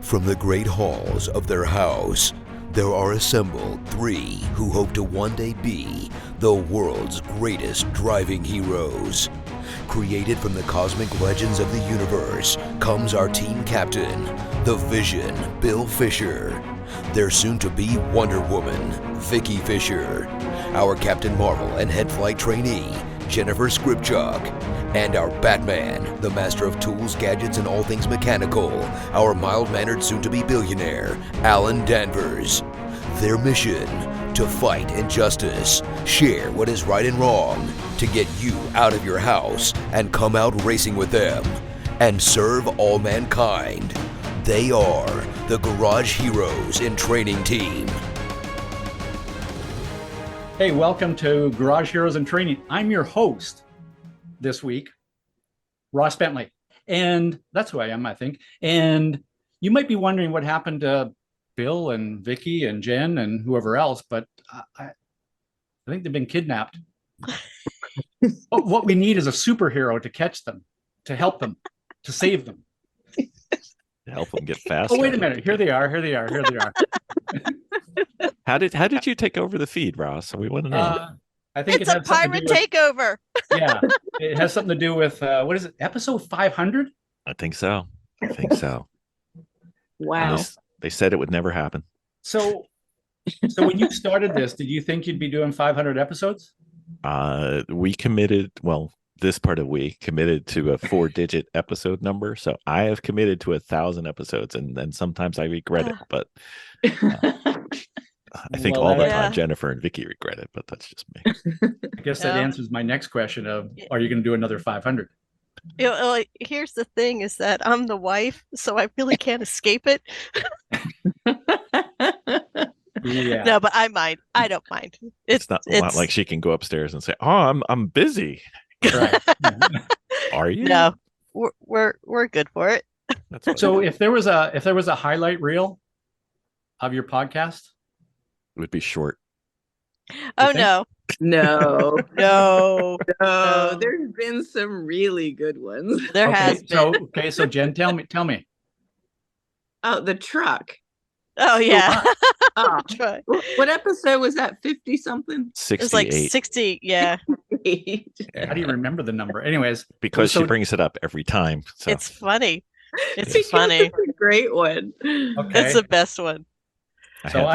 From the great halls of their house, there are assembled three who hope to one day be the world's greatest driving heroes. Created from the cosmic legends of the universe comes our team captain, the Vision, Bill Fisher. Their soon-to-be Wonder Woman, Vicki Fisher. Our Captain Marvel and head flight trainee, Jennifer Skripchuk. And our Batman, the master of tools, gadgets, and all things mechanical, our mild-mannered soon-to-be billionaire, Alan Danvers. Their mission, to fight injustice, share what is right and wrong, to get you out of your house and come out racing with them, and serve all mankind. They are the Garage Heroes in Training Team. Hey, welcome to Garage Heroes in Training. I'm your host this week, Ross Bentley. And that's who I am, I think. And you might be wondering what happened to Bill and Vicki and Jen and whoever else, but I think they've been kidnapped. What we need is a superhero to catch them, to help them, to save them. To help them get faster. Oh, wait a minute. Here they are. How did you take over the feed, Ross? We want to know. I think it's a pirate takeover. Yeah, it has something to do with what is it? Episode 500? I think so. Wow. They said it would never happen. So when you started this, did you think you'd be doing 500 episodes? We committed. Well, this part of we committed to a 4-digit episode number. So I have committed to 1,000 episodes, and then sometimes I regret it, but. I think all the time Jennifer and Vicki regret it, but that's just me. I guess that answers my next question of, are you going to do another 500? You know, here's the thing is that I'm the wife, so I really can't escape it. Yeah. No, but I mind. I don't mind. It's not like she can go upstairs and say, "Oh, I'm busy." Right. Are you? No, we're good for it. So if there was a highlight reel of your podcast, it would be short. Oh no. No. No. There's been some really good ones. There has been. So Jen, tell me. Oh, the truck. Oh yeah. What episode was that? 50 something? 68. It was like 60. Yeah. How do you remember the number? Anyways, because she brings it up every time. So. It's funny. It's funny. It's a great one. Okay. It's the best one. So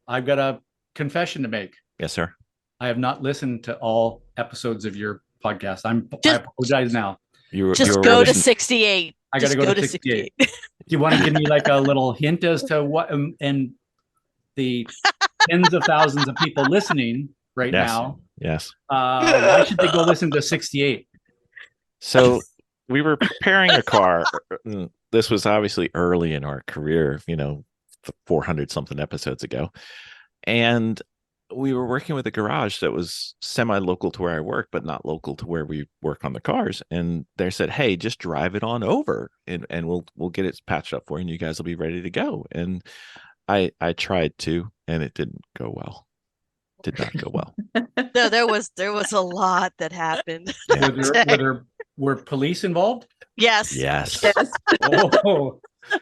I've got a confession to make. Yes, sir. I have not listened to all episodes of your podcast. I apologize now. Just go to 68. I got to go to 68. Do you want to give me like a little hint as to what and the tens of thousands of people listening now? Yes. Why should they go listen to 68? So we were preparing a car. This was obviously early in our career, 400 something episodes ago. And we were working with a garage that was semi-local to where I work, but not local to where we work on the cars. And they said, "Hey, just drive it on over and we'll get it patched up for you and you guys will be ready to go." And I tried to, and it didn't go well. Did not go well. No, there was a lot that happened. Were police involved? Yes.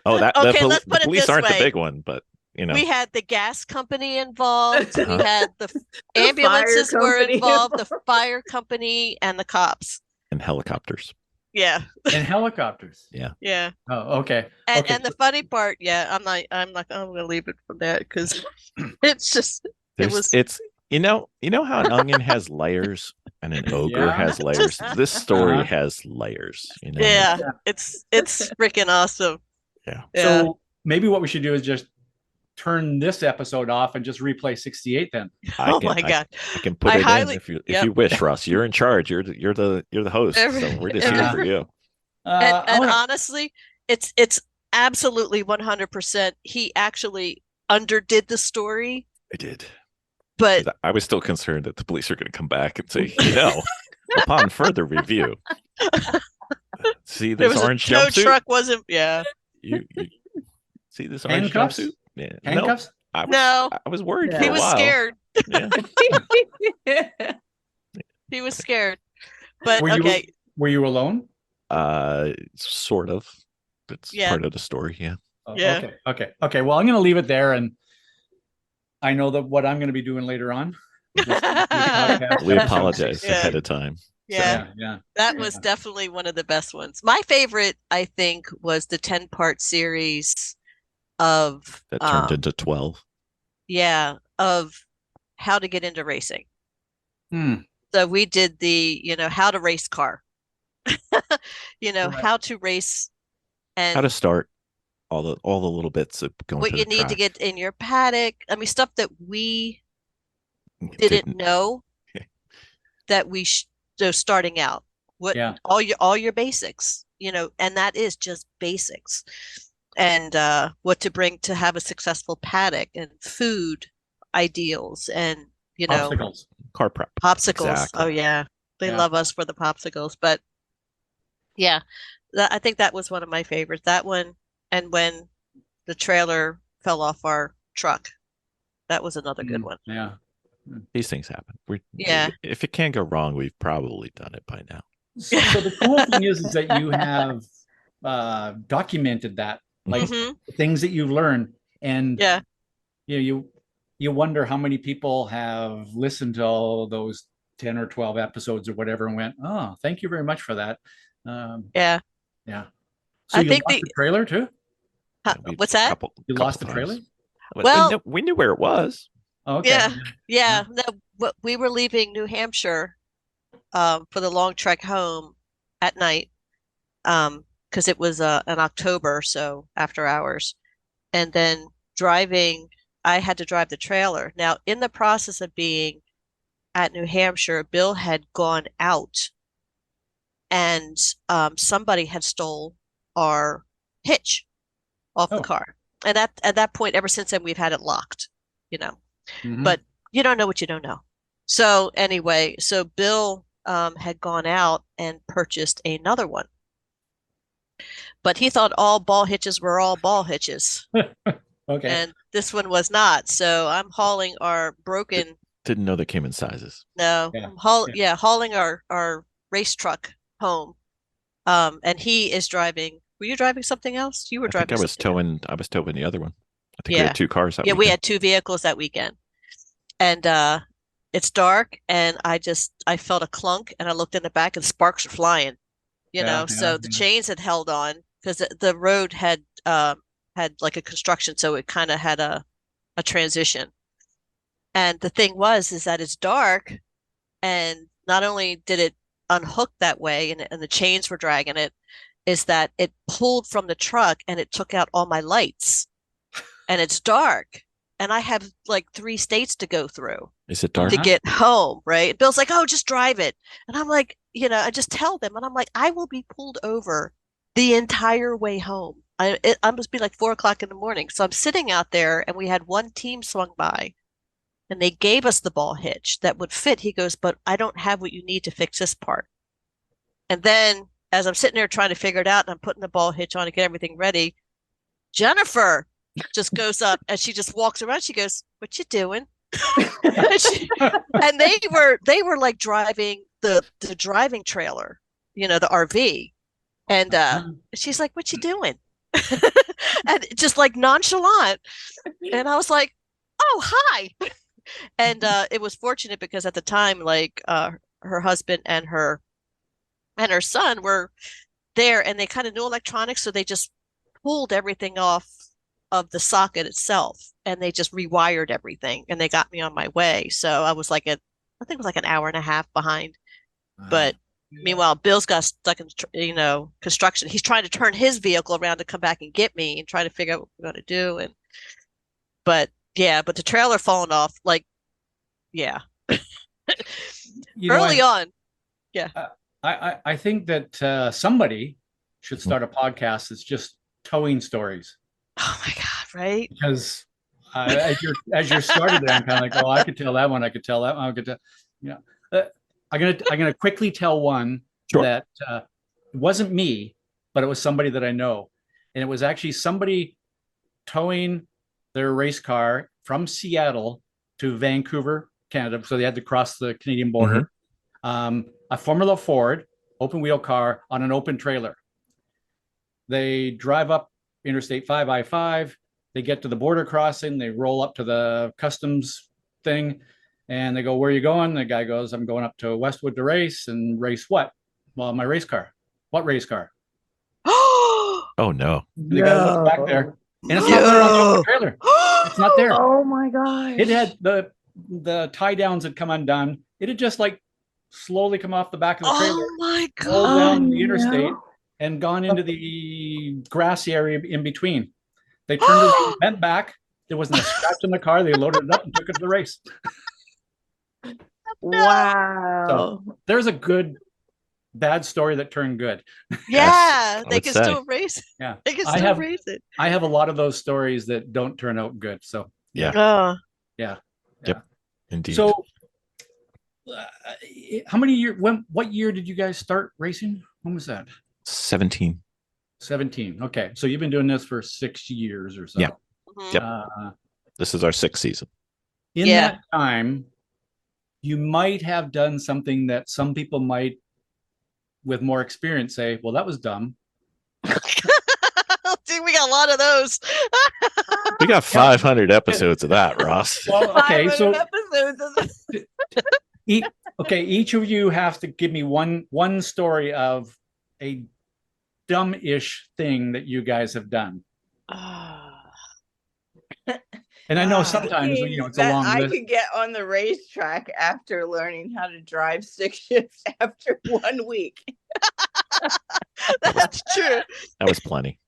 Oh, okay, let's put the it police this aren't way. the big one, but we had the gas company involved. We had the ambulances were involved, the fire company, and the cops. And helicopters. Yeah. And helicopters. Yeah. Yeah. Oh, okay. And the funny part, I'm going to leave it from that because it's just you know how an onion has layers and an ogre has layers. This story has layers. Yeah. It's freaking awesome. Yeah. So maybe what we should do is just turn this episode off and just replay 68 then. My God. I can put it in if you wish, Russ. You're in charge. You're the host. So we're just here for you. And honestly, it's absolutely 100%. He actually underdid the story. I did. But I was still concerned that the police are going to come back and say, upon further review, see this orange jumpsuit? No truck wasn't. Yeah. You see this orange handcuffs? Jumpsuit? Yeah. Handcuffs? No, I was worried. He was scared. Yeah. He was scared. But were you alone? Sort of. It's Yeah. part of the story. Yeah. Oh, Yeah. Okay. Well, I'm going to leave it there, and I know that what I'm going to be doing later on. This podcast We episode apologize 16. ahead of time. Yeah. Yeah. That was definitely one of the best ones. My favorite, I think, was the 10-part series of That turned into 12. of how to get into racing. Hmm. So we did the, how to race car, Right. how to race and How to start all the little bits of going what to you the need to track. get in your paddock. I mean, stuff that we didn't know that so starting out. What Yeah. all your basics, and that is just basics. And what to bring to have a successful paddock and food ideals and Popsicles. Car prep. popsicles. Exactly. Oh yeah. They Yeah. love us for the popsicles. But yeah, I think that was one of my favorites. That one, and when the trailer fell off our truck, that was another good one. Yeah. These things happen. Yeah. If it can't go wrong, we've probably done it by now. So the cool thing is that you have documented that, like Mhm. things that you've learned, and Yeah. you wonder how many people have listened to all those 10 or 12 episodes or whatever and went, oh, thank you very much for that. Yeah. Yeah. So I you think lost the trailer too? what's that? You lost the trailer? Times. Well, we knew where it was. Oh, okay. yeah. Yeah. No, we were leaving New Hampshire for the long trek home at night because it was in October, so after hours. And then I had to drive the trailer. Now, in the process of being at New Hampshire, Bill had gone out and somebody had stole our hitch off the car. And at that point, ever since then, we've had it locked, Mhm. but you don't know what you don't know. So anyway, so Bill had gone out and purchased another one, but he thought all ball hitches were all ball hitches. Okay. And this one was not. So I'm hauling our broken. Didn't know they came in sizes. No, Yeah. I'm hauling our race truck home. And he is driving. Were you driving something else? You were I think driving I was something else. towing the other one. I think we Yeah. had two cars that Yeah, we weekend. had two vehicles that weekend. And it's dark and I felt a clunk and I looked in the back and sparks were flying, so the chains had held on because the road had like a construction, so it kind of had a transition. And the thing is that it's dark, and not only did it unhook that way and the chains were dragging it, is that it pulled from the truck and it took out all my lights. And it's dark. And I have like 3 states to go through. Is it dark? To get home, right? Bill's like, oh, just drive it. And I'm like, I just tell them, and I'm like, I will be pulled over the entire way home. I must be like 4 o'clock in the morning. So I'm sitting out there, and we had one team swung by, and they gave us the ball hitch that would fit. He goes, but I don't have what you need to fix this part. And then as I'm sitting there trying to figure it out, and I'm putting the ball hitch on to get everything ready, Jennifer just goes up and she just walks around. She goes, what you doing? And they were like driving the driving trailer, the RV. And she's like, what you doing? And just like nonchalant. And I was like, oh, hi. And it was fortunate because at the time, like her husband and her son were there, and they kind of knew electronics, so they just pulled everything off of the socket itself, and they just rewired everything, and they got me on my way. So I was like I think it was like an hour and a half behind. But meanwhile, Bill's got stuck in construction. He's trying to turn his vehicle around to come back and get me and try to figure out what we're going to do. But the trailer falling off, like, yeah. Early on. Yeah. I think that somebody should start a podcast that's just towing stories. Oh my God, right? Because as you're started there, I'm kind of like, oh, I could tell that one. I could tell that one. I could tell, I'm gonna quickly tell one that it wasn't me, but it was somebody that I know, and it was actually somebody towing their race car from Seattle to Vancouver, Canada. So they had to cross the Canadian border. A Formula Ford open wheel car on an open trailer. They drive up Interstate 5 I-5. They get to the border crossing. They roll up to the customs thing, and they go, "Where are you going?" The guy goes, "I'm going up to Westwood to race." And race what? "Well, my race car." "What race car?" Oh no. And the guy looks back there, and it's not there on top of the trailer. It's not there. Oh my gosh. It had the tie downs had come undone. It had just like slowly come off the back of the trailer, Oh my rolled God. down the interstate, and gone into the grassy area in between. They turned it, went back. There wasn't a scratch in the car. They loaded it up and took it to the race. Wow. So there's a good, bad story that turned good. Yeah, I they would can say. still race. Yeah, They can I still have- race it. I have a lot of those stories that don't turn out good. So Yeah. Oh, Indeed. So, how many years? What year did you guys start racing? When was that? 17. 17. Okay, so you've been doing this for 6 years or so. Yeah. mhm. Yep. This is our 6th season. In Yeah. that time, you might have done something that some people might, with more experience, say, "Well, that was dumb." See, we got a lot of those. We got 500 episodes of that, Ross. Well, okay, 500 so episodes of this. each of you have to give me one story of a dumb-ish thing that you guys have done. And I know sometimes it's a That long I list. could get on the racetrack after learning how to drive stick shifts after 1 week. That's true. That was plenty.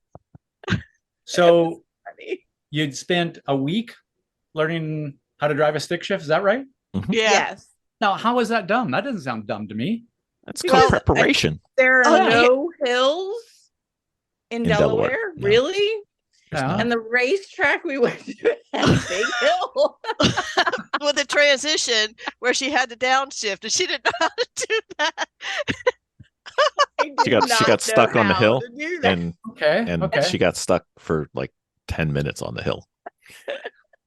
So Funny. you'd spent a week learning how to drive a stick shift. Is that right? Yeah. Yes. Now, how is that dumb? That doesn't sound dumb to me. That's Well, called preparation. There are Oh, yeah. no hills in Delaware, Delaware. no. Really? There's Yeah. none. And the racetrack we went to had a big hill. With the transition where she had to downshift and she didn't know how to do that. I did She got not stuck know on the how hill, to do that. and Okay. she got stuck for like 10 minutes on the hill.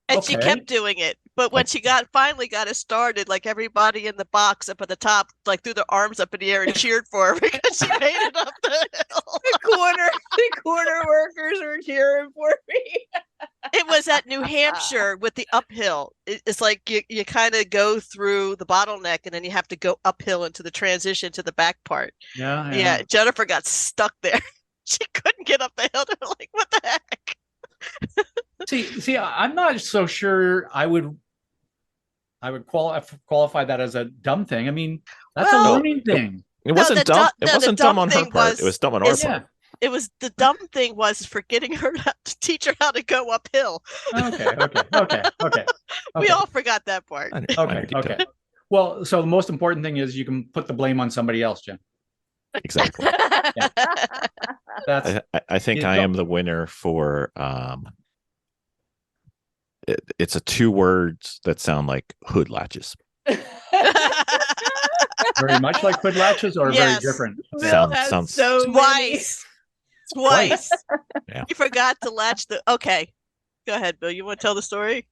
And she Okay. kept doing it. But when she finally got it started, like everybody in the box up at the top, like threw their arms up in the air and cheered for her because she made it up the hill. The corner workers were cheering for me. It was at New Hampshire with the uphill. It's like you kind of go through the bottleneck and then you have to go uphill into the transition to the back part. Yeah, Jennifer got stuck there. She couldn't get up the hill. They're like, what the heck? See, I'm not so sure I would qualify that as a dumb thing. I mean, that's a Well, learning thing. It wasn't the dumb. du- It no, the wasn't dumb dumb on her thing part. It was dumb on our is- part. Yeah. It was the dumb thing was forgetting her to teach her how to go uphill. Okay. We all forgot that part. I didn't- minor detail. Okay. Well, so the most important thing is you can put the blame on somebody else, Jen. Exactly. That's I think I am the winner for it's a 2 words that sound like hood latches. very much like hood latches or Yes. very different. Bill has sounds- so many. Twice. Yeah. You forgot to latch the. Okay, go ahead, Bill. You want to tell the story?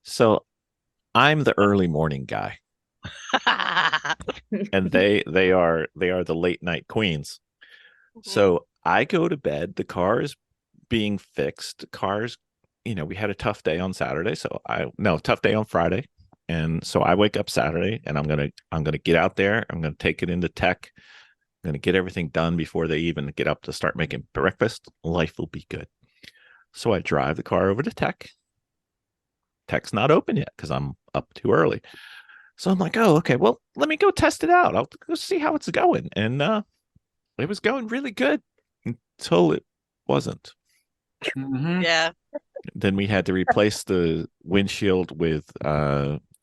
So I'm the early morning guy, and they are the late night queens. So I go to bed. The car is being fixed. The car's, we had a tough day on Saturday. Tough day on Friday. And so I wake up Saturday and I'm gonna get out there. I'm gonna take it into tech. I'm gonna get everything done before they even get up to start making breakfast. Life will be good. So I drive the car over to tech. Tech's not open yet because I'm up too early. So I'm like, oh, okay, well, let me go test it out. I'll go see how it's going. And it was going really good until it wasn't. Mhm. Yeah. Then we had to replace the windshield with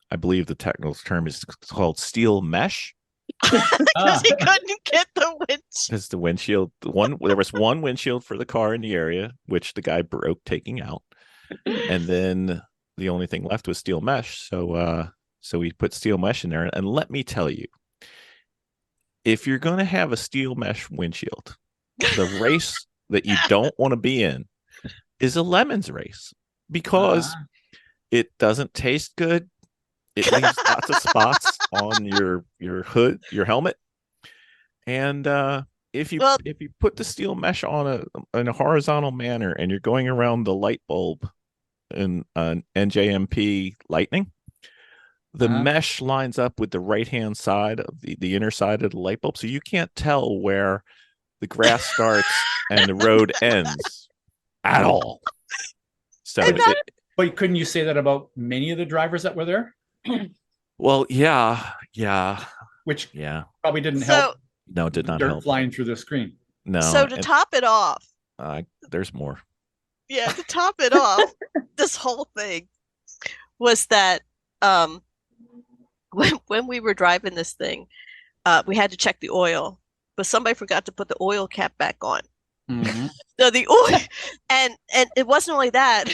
I believe the technical term is called steel mesh. Because he couldn't get the winch. Because the windshield, there was one windshield for the car in the area, which the guy broke taking out. And then the only thing left was steel mesh. So we put steel mesh in there. And let me tell you, if you're going to have a steel mesh windshield, the race that you don't want to be in is a lemons race because it doesn't taste good. It leaves lots of spots on your hood, your helmet, and if you Well, if you put the steel mesh on in a horizontal manner and you're going around the light bulb in an NJMP Lightning, the mesh lines up with the right hand side of the inner side of the light bulb, so you can't tell where the grass starts and the road ends at all. So But couldn't you say that about many of the drivers that were there? well, yeah. Which Yeah. probably didn't so help. No, it did not Dirt help. flying through the screen. No. so to top it off, There's more. yeah, to top it off, this whole thing was that when we were driving this thing, we had to check the oil, but somebody forgot to put the oil cap back on. Mhm. So the oil, and it wasn't only that,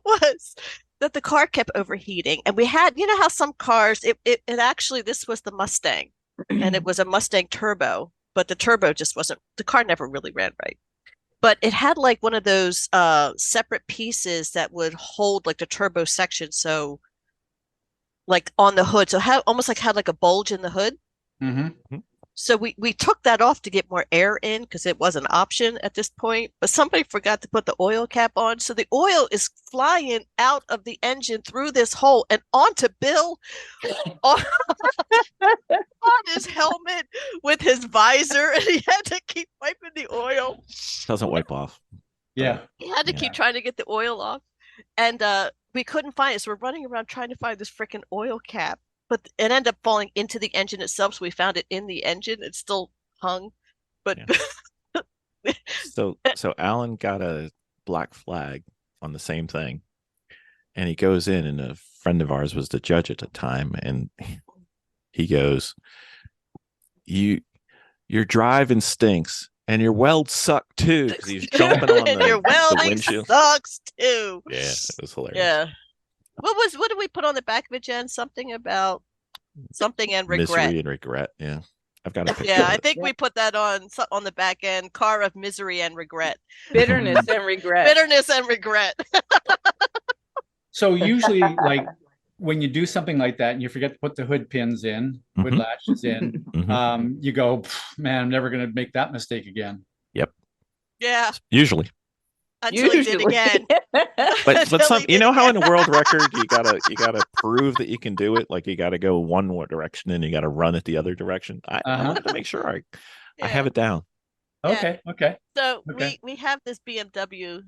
was that the car kept overheating, and we had, you know how some cars, it actually, this was the Mustang, and it was a Mustang turbo, but the turbo just wasn't, the car never really ran right. But it had like one of those separate pieces that would hold like the turbo section, so like on the hood, so almost like had like a bulge in the hood. Mhm. So we took that off to get more air in because it was an option at this point, but somebody forgot to put the oil cap on. So the oil is flying out of the engine through this hole and onto Bill on, on his helmet with his visor, and he had to keep wiping the oil. Doesn't wipe off. Yeah. He had to keep trying to get the oil off. And we couldn't find it. So we're running around trying to find this freaking oil cap. But it ended up falling into the engine itself. So we found it in the engine. It still hung. But So Alan got a black flag on the same thing. And he goes in, and a friend of ours was the judge at the time, and he goes, your driving stinks, and your weld sucked too. Because he's jumping on and your the welding windshield. sucks too. Yeah, it was hilarious. Yeah. What did we put on the back of it, Jen? Something about something and regret. Misery and regret. Yeah. I've got a picture. Yeah, I think we put that on the back end. Car of misery and regret. Bitterness and regret. Bitterness and regret. So usually, like when you do something like that and you forget to put the hood pins in, hood Mhm. latches in, Mhm. you go, man, I'm never going to make that mistake again. Yep. Yeah. Usually. Until he did again. But Until some, he you know did how in again. a world record you gotta prove that you can do it. Like you gotta go one more direction and you gotta run it the other direction. I wanted to make sure I Yeah. have it down. Okay. Okay. So Okay. we have this BMW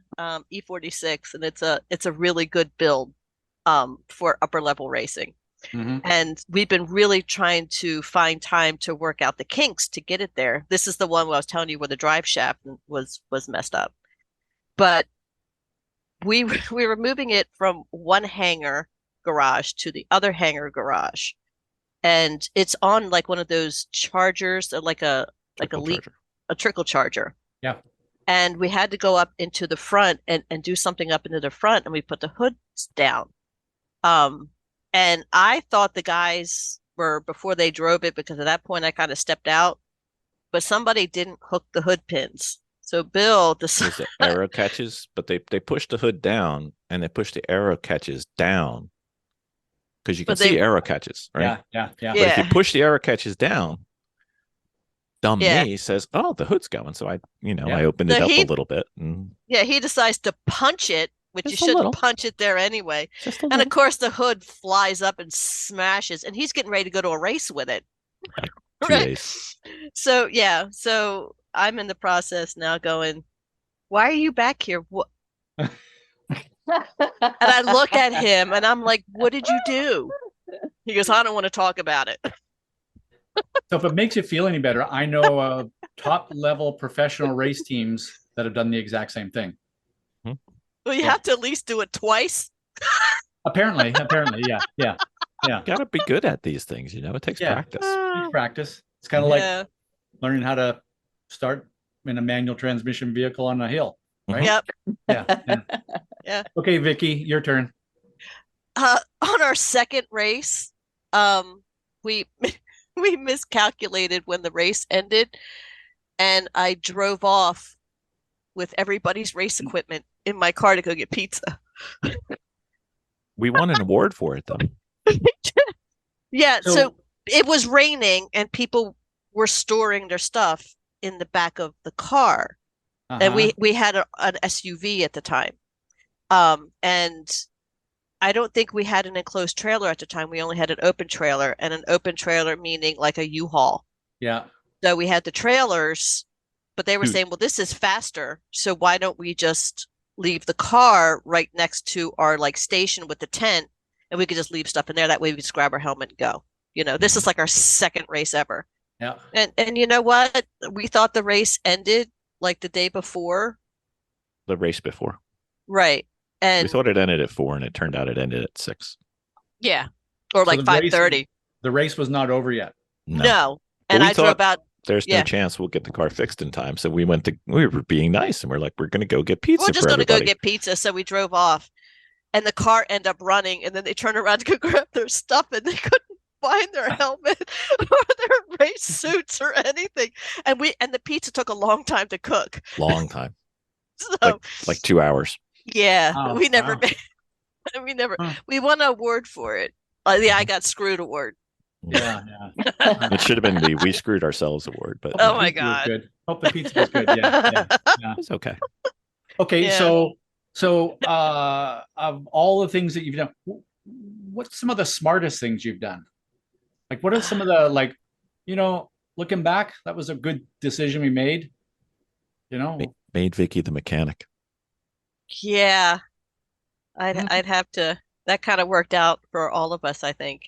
E46, and it's a really good build for upper level racing. Mhm. And we've been really trying to find time to work out the kinks to get it there. This is the one where I was telling you where the drive shaft was messed up. But we were moving it from one hangar garage to the other hangar garage, and it's on like one of those chargers, like a trickle charger. Yeah. And we had to go up into the front and do something up into the front, and we put the hoods down. And I thought the guys were, before they drove it, because at that point I kind of stepped out, but somebody didn't hook the hood pins. So Bill decided There's the arrow catches, but they pushed the hood down and they pushed the arrow catches down because you can see arrow catches, right? Yeah. But if you push the arrow catches down, dumb Yeah. me says, "Oh, the hood's going." So I opened it up a little bit. And Yeah, he decides to punch it, which Just you a shouldn't little. punch it there anyway. just a And little. of course, the hood flies up and smashes, and he's getting ready to go to a race with it. 2 days. So yeah, so I'm in the process now going, why are you back here? And I look at him and I'm like, what did you do? He goes, I don't want to talk about it. So if it makes you feel any better, I know top level professional race teams that have done the exact same thing. Well, you have to at least do it twice. Apparently, yeah. Got to be good at these things, it takes practice. It's practice. It's kind of like learning how to start in a manual transmission vehicle on a hill, right? Yep. Yeah. Okay, Vicki, your turn. On our second race, we we miscalculated when the race ended, and I drove off with everybody's race equipment in my car to go get pizza. We won an award for it, though. Yeah, so it was raining and people were storing their stuff in the back of the car. Uh-huh. And we had an SUV at the time. And I don't think we had an enclosed trailer at the time. We only had an open trailer, and an open trailer meaning like a U-Haul. Yeah. So we had the trailers, but they were Dude. saying, well, this is faster. So why don't we just leave the car right next to our like station with the tent, and we could just leave stuff in there. That way we just grab our helmet and go. You know, this is like our second race ever. Yeah. And you know what? We thought the race ended like the day before. The race before. Right. And We thought it ended at 4, and it turned out it ended at 6. yeah. Or So like the race- 5:30. The race was not over yet. No. But And we I drove thought out. there's Yeah. no chance we'll get the car fixed in time. So we were being nice, and we're like, we're going to go get pizza We're just for going to go everybody. get pizza. So we drove off, and the car ended up running, and then they turned around to go grab their stuff, and they couldn't find their helmet or their race suits or anything. And the pizza took a long time to cook. Long time. So Like 2 hours. yeah, Oh, we never wow. made, Huh. we won an award for it. The I got screwed award. Yeah. Yeah. It should have been the We Screwed Ourselves award, but Oh The my pizza was God. good. Hope the pizza was good. Yeah. it's okay. Okay. Yeah. So of all the things that you've done, what's some of the smartest things you've done? Like, what are some of the, like, looking back, that was a good decision we made. Made Vicki the mechanic. Yeah, Hmm. I'd have to. That kind of worked out for all of us, I think.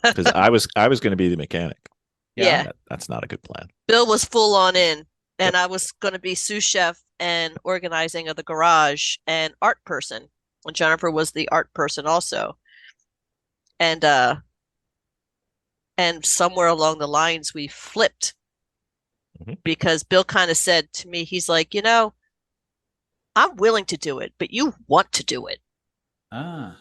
Because I was going to be the mechanic. Yeah. That's not a good plan. Bill was full on in, and I was going to be sous chef and organizing of the garage and art person. And Jennifer was the art person also. And somewhere along the lines we flipped Mhm. because Bill kind of said to me, he's like, I'm willing to do it, but you want to do it. Ah.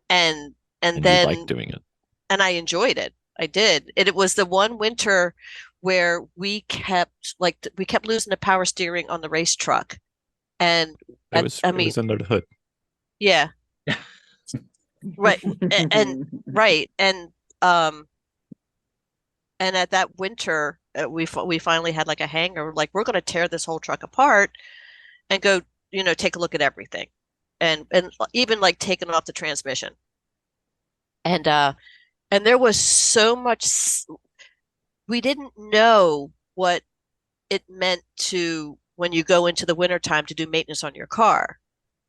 And And then you like doing it. and I enjoyed it. I did. It was the one winter where we kept losing the power steering on the race truck. And It was under the hood. yeah, right. And right. And at that winter, we finally had like a hangar. Like, we're going to tear this whole truck apart and go, take a look at everything, and even like taking off the transmission. And there was so much. We didn't know what it meant to when you go into the wintertime to do maintenance on your car,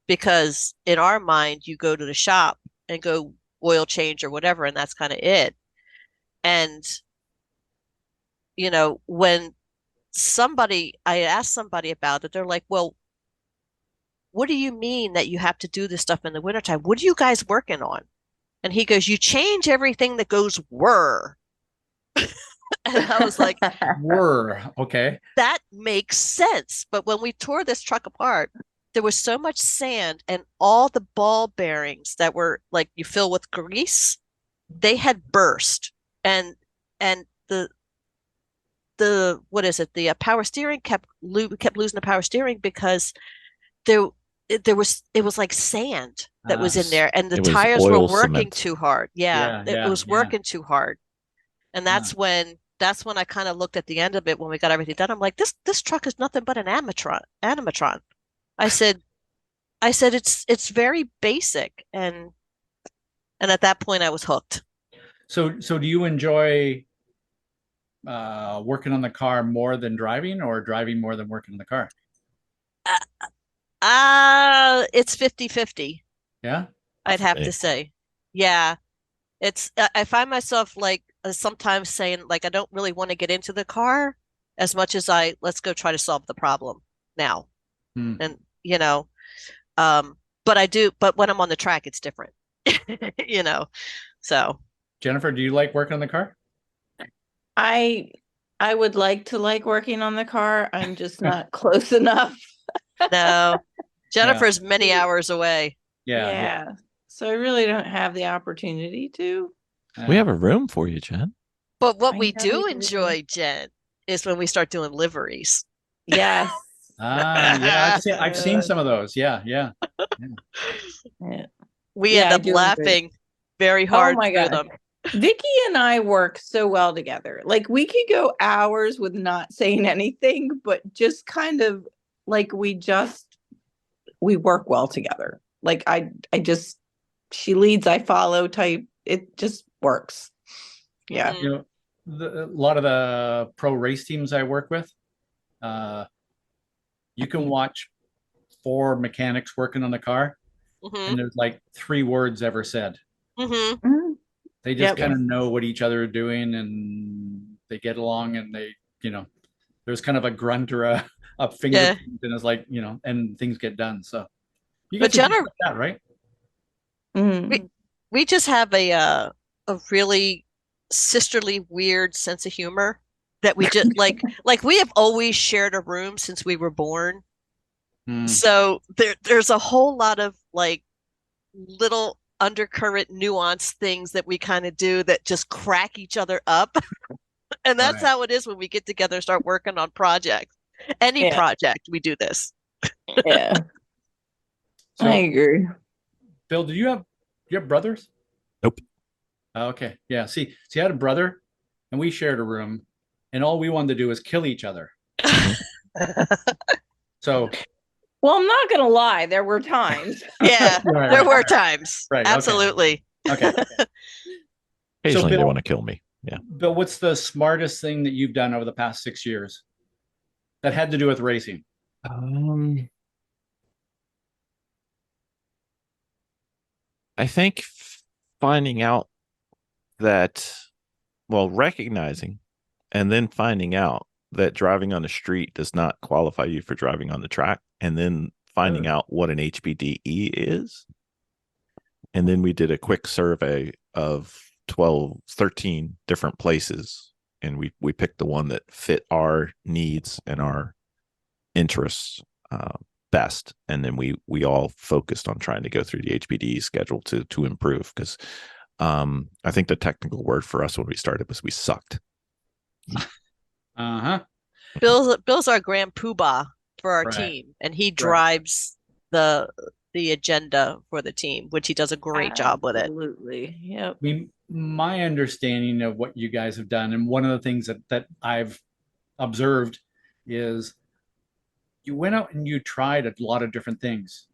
because in our mind, you go to the shop and go oil change or whatever, and that's kind of it. And when I asked somebody about it, they're like, well, what do you mean that you have to do this stuff in the wintertime? What are you guys working on? And he goes, you change everything that goes whir. And I was like, Okay. that makes sense. But when we tore this truck apart, there was so much sand, and all the ball bearings that were like you fill with grease, they had burst. And the what is it? The power steering kept losing the power steering because it was like sand that was in there, and the It was tires were oil working cement. too hard. Yeah, it was working too hard. And that's when I kind of looked at the end of it when we got everything done. I'm like, this truck is nothing but an animatron. I said it's very basic, and at that point I was hooked. So do you enjoy working on the car more than driving, or driving more than working on the car? It's 50-50. Yeah. I'd have to say. Yeah. I find myself like sometimes saying like I don't really want to get into the car as much as let's go try to solve the problem now. And but I do, but when I'm on the track it's different. So Jennifer, do you like working on the car? I would like to like working on the car. I'm just not close enough. no. Jennifer's many hours away. Yeah. So I really don't have the opportunity to. We have a room for you, Jen. But what I we know do you do. enjoy, Jen, is when we start doing liveries. Yes. Yeah, I've seen some of those. Yeah. Yeah. We Yeah, end I up do enjoy it. laughing very hard Oh my through gosh. them. Vicky and I work so well together. Like we could go hours with not saying anything, but just kind of like we work well together. Like I just she leads, I follow type. It just works. Yeah. You know, a lot of the pro race teams I work with, you can watch 4 mechanics working on the car, and there's like 3 words ever said. They just kind of know what each other are doing, and they get along, and they, there's kind of a grunt or a finger, and it's like, and things get done. So you get like that, right? We just have a really sisterly, weird sense of humor that we just like we have always shared a room since we were born. So there's a whole lot of like little undercurrent nuance things that we kind of do that just crack each other up. And that's how it is when we get together and start working on projects. Any project, we do this. Yeah. So, I agree. Bill, do you have brothers? Nope. Okay. Yeah. See, I had a brother, and we shared a room, and all we wanted to do was kill each other. So, well, I'm not gonna lie, there were times. Yeah, there were times. Right. Absolutely. Okay. Occasionally they want to kill me. Yeah. Bill, what's the smartest thing that you've done over the past 6 years that had to do with racing? I think finding out that, recognizing and then finding out that driving on the street does not qualify you for driving on the track, and then finding out what an HPDE is. And then we did a quick survey of 13 different places, and we picked the one that fit our needs and our interests best. And then we all focused on trying to go through the HPDE schedule to improve, because I think the technical word for us when we started was we sucked. Bill's our grand poobah for our team, and he drives the agenda for the team, which he does a great job with it. Absolutely. Yep. I mean, my understanding of what you guys have done, and one of the things that I've observed, is you went out and you tried a lot of different things.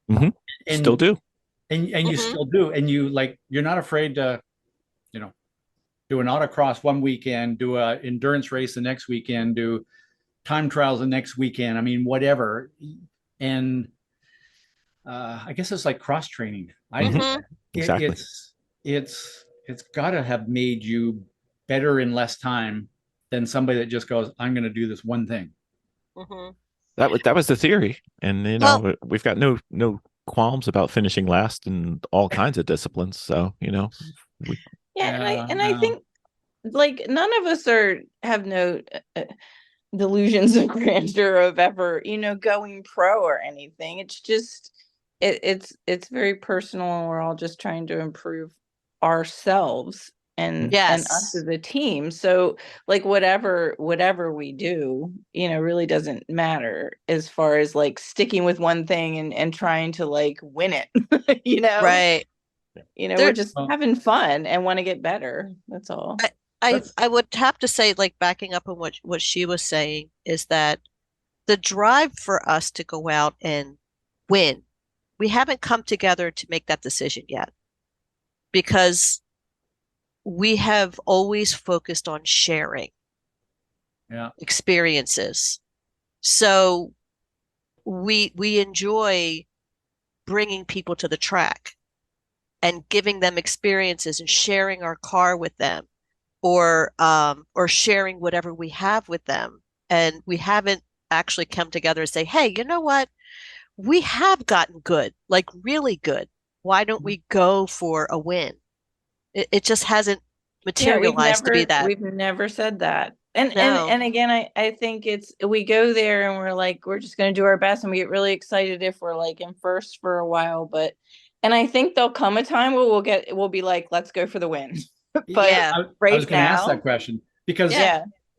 And still do. And you still do. And you're not afraid to, do an autocross one weekend, do a endurance race the next weekend, do time trials the next weekend. I mean, whatever. And I guess it's like cross training. Exactly. It's got to have made you better in less time than somebody that just goes, I'm going to do this one thing. That was the theory, and we've got no qualms about finishing last in all kinds of disciplines. So I think like none of us have no delusions of grandeur of ever going pro or anything. It's just it's very personal, and we're all just trying to improve ourselves and us as a team. So like whatever we do, really doesn't matter as far as like sticking with one thing and trying to like win it. Right. We're just having fun and want to get better. That's all. I would have to say, like, backing up on what she was saying, is that the drive for us to go out and win, we haven't come together to make that decision yet, because we have always focused on sharing experiences. So we enjoy bringing people to the track and giving them experiences and sharing our car with them, or sharing whatever we have with them. And we haven't actually come together and say, hey, you know what? We have gotten good, like really good. Why don't we go for a win? It just hasn't materialized to be that. We've never said that. And again, I think we go there and we're like, we're just going to do our best, and we get really excited if we're like in first for a while. And I think there'll come a time where we'll be like, let's go for the win. But I was going to ask that question, because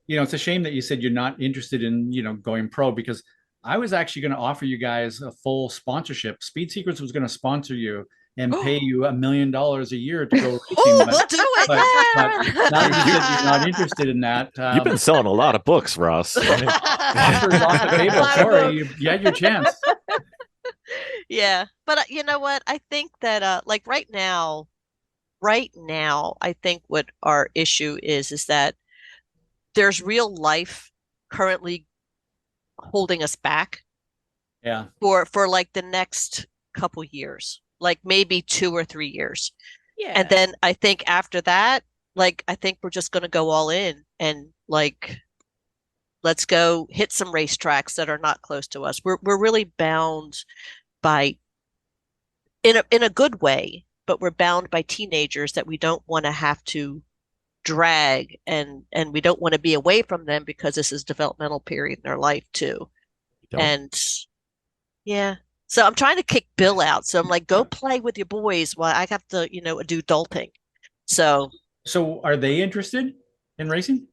it's a shame that you said you're not interested in going pro, because I was actually going to offer you guys a full sponsorship. Speed Secrets was going to sponsor you, and pay you $1 million a year to go racing. Let's do it. But now you said you're not interested in that. You've been selling a lot of books, Ross. Offers off the table. Sorry, you had your chance. Yeah, but you know what? I think that like right now, I think what our issue is that there's real life currently holding us back. Yeah. For like the next couple years, like maybe 2 or 3 years. Yeah. And then I think after that, like I think we're just going to go all in and like let's go hit some racetracks that are not close to us. We're really bound by in a good way, but we're bound by teenagers that we don't want to have to drag and we don't want to be away from them because this is developmental period in their life too. And yeah. So I'm trying to kick Bill out. So I'm like, go play with your boys while I have to, do adulting. So are they interested in racing?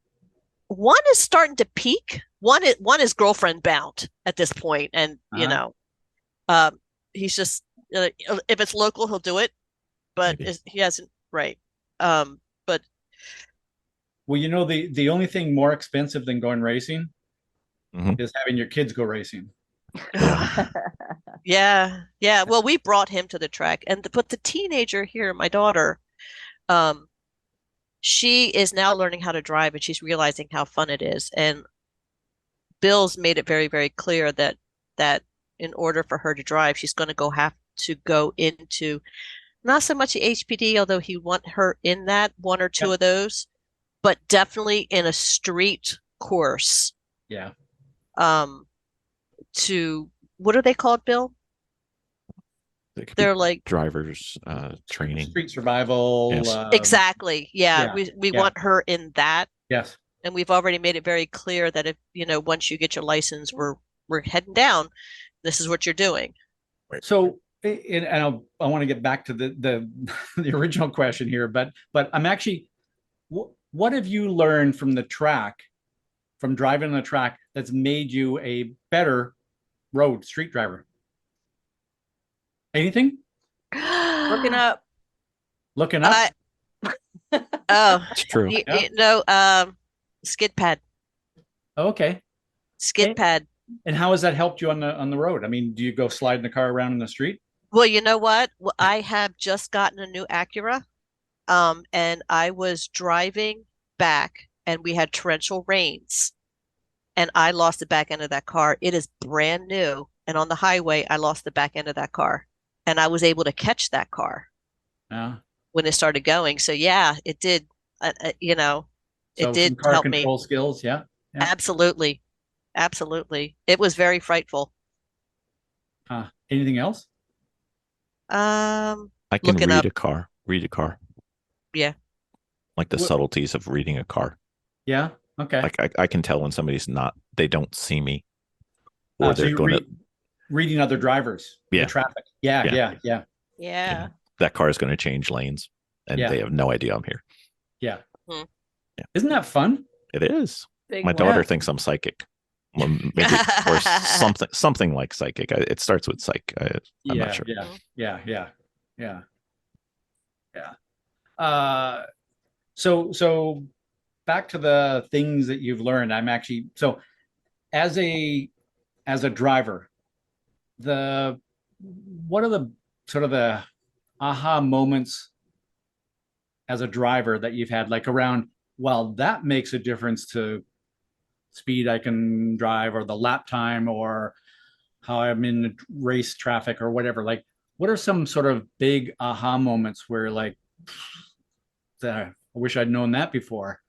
one is starting to peak. One is girlfriend bound at this point, and he's just if it's local, he'll do it, but he hasn't right. But well, the only thing more expensive than going racing Mhm. is having your kids go racing. yeah. Well, we brought him to the track, but the teenager here, my daughter, she is now learning how to drive, and she's realizing how fun it is. And Bill's made it very, very clear that in order for her to drive, she's going to have to go into not so much the HPD, although he want her in that one or two of those, but definitely in a street course. Yeah. To what are they called, Bill? They're like drivers training, street survival. Yes. Exactly. Yeah. We want her in that. Yes. And we've already made it very clear that if once you get your license, we're heading down. This is what you're doing. So, and I want to get back to the the original question here, but I'm actually, what have you learned from the track, from driving on the track, that's made you a better road street driver? Anything? Looking up. Looking up? Oh, it's true. Skid pad. Oh, okay. Skid pad. And how has that helped you on the road? I mean, do you go sliding the car around in the street? Well, you know what? I have just gotten a new Acura, and I was driving back, and we had torrential rains, and I lost the back end of that car. It is brand new, and on the highway, I lost the back end of that car, and I was able to catch that car when it started going. So yeah, it did. It did car help control me. skills. Yeah. Absolutely. It was very frightful. Anything else? I can read a car. Yeah. Like the subtleties of reading a car. Yeah. Okay. Like I can tell when somebody's they don't see me, or so they're going to reading other drivers. Yeah. The traffic. Yeah. That car is going to change lanes, and they have no idea I'm here. Yeah. Hmm. Yeah. Isn't that fun? It is. Big My daughter thinks I'm psychic. Well, maybe or something like psychic. It starts with psych. I'm not sure. Yeah. So back to the things that you've learned. I'm actually as a driver, what are the sort of the aha moments as a driver that you've had, like around, well, that makes a difference to speed I can drive, or the lap time, or how I'm in the race traffic, or whatever? Like, what are some sort of big aha moments where like, I wish I'd known that before?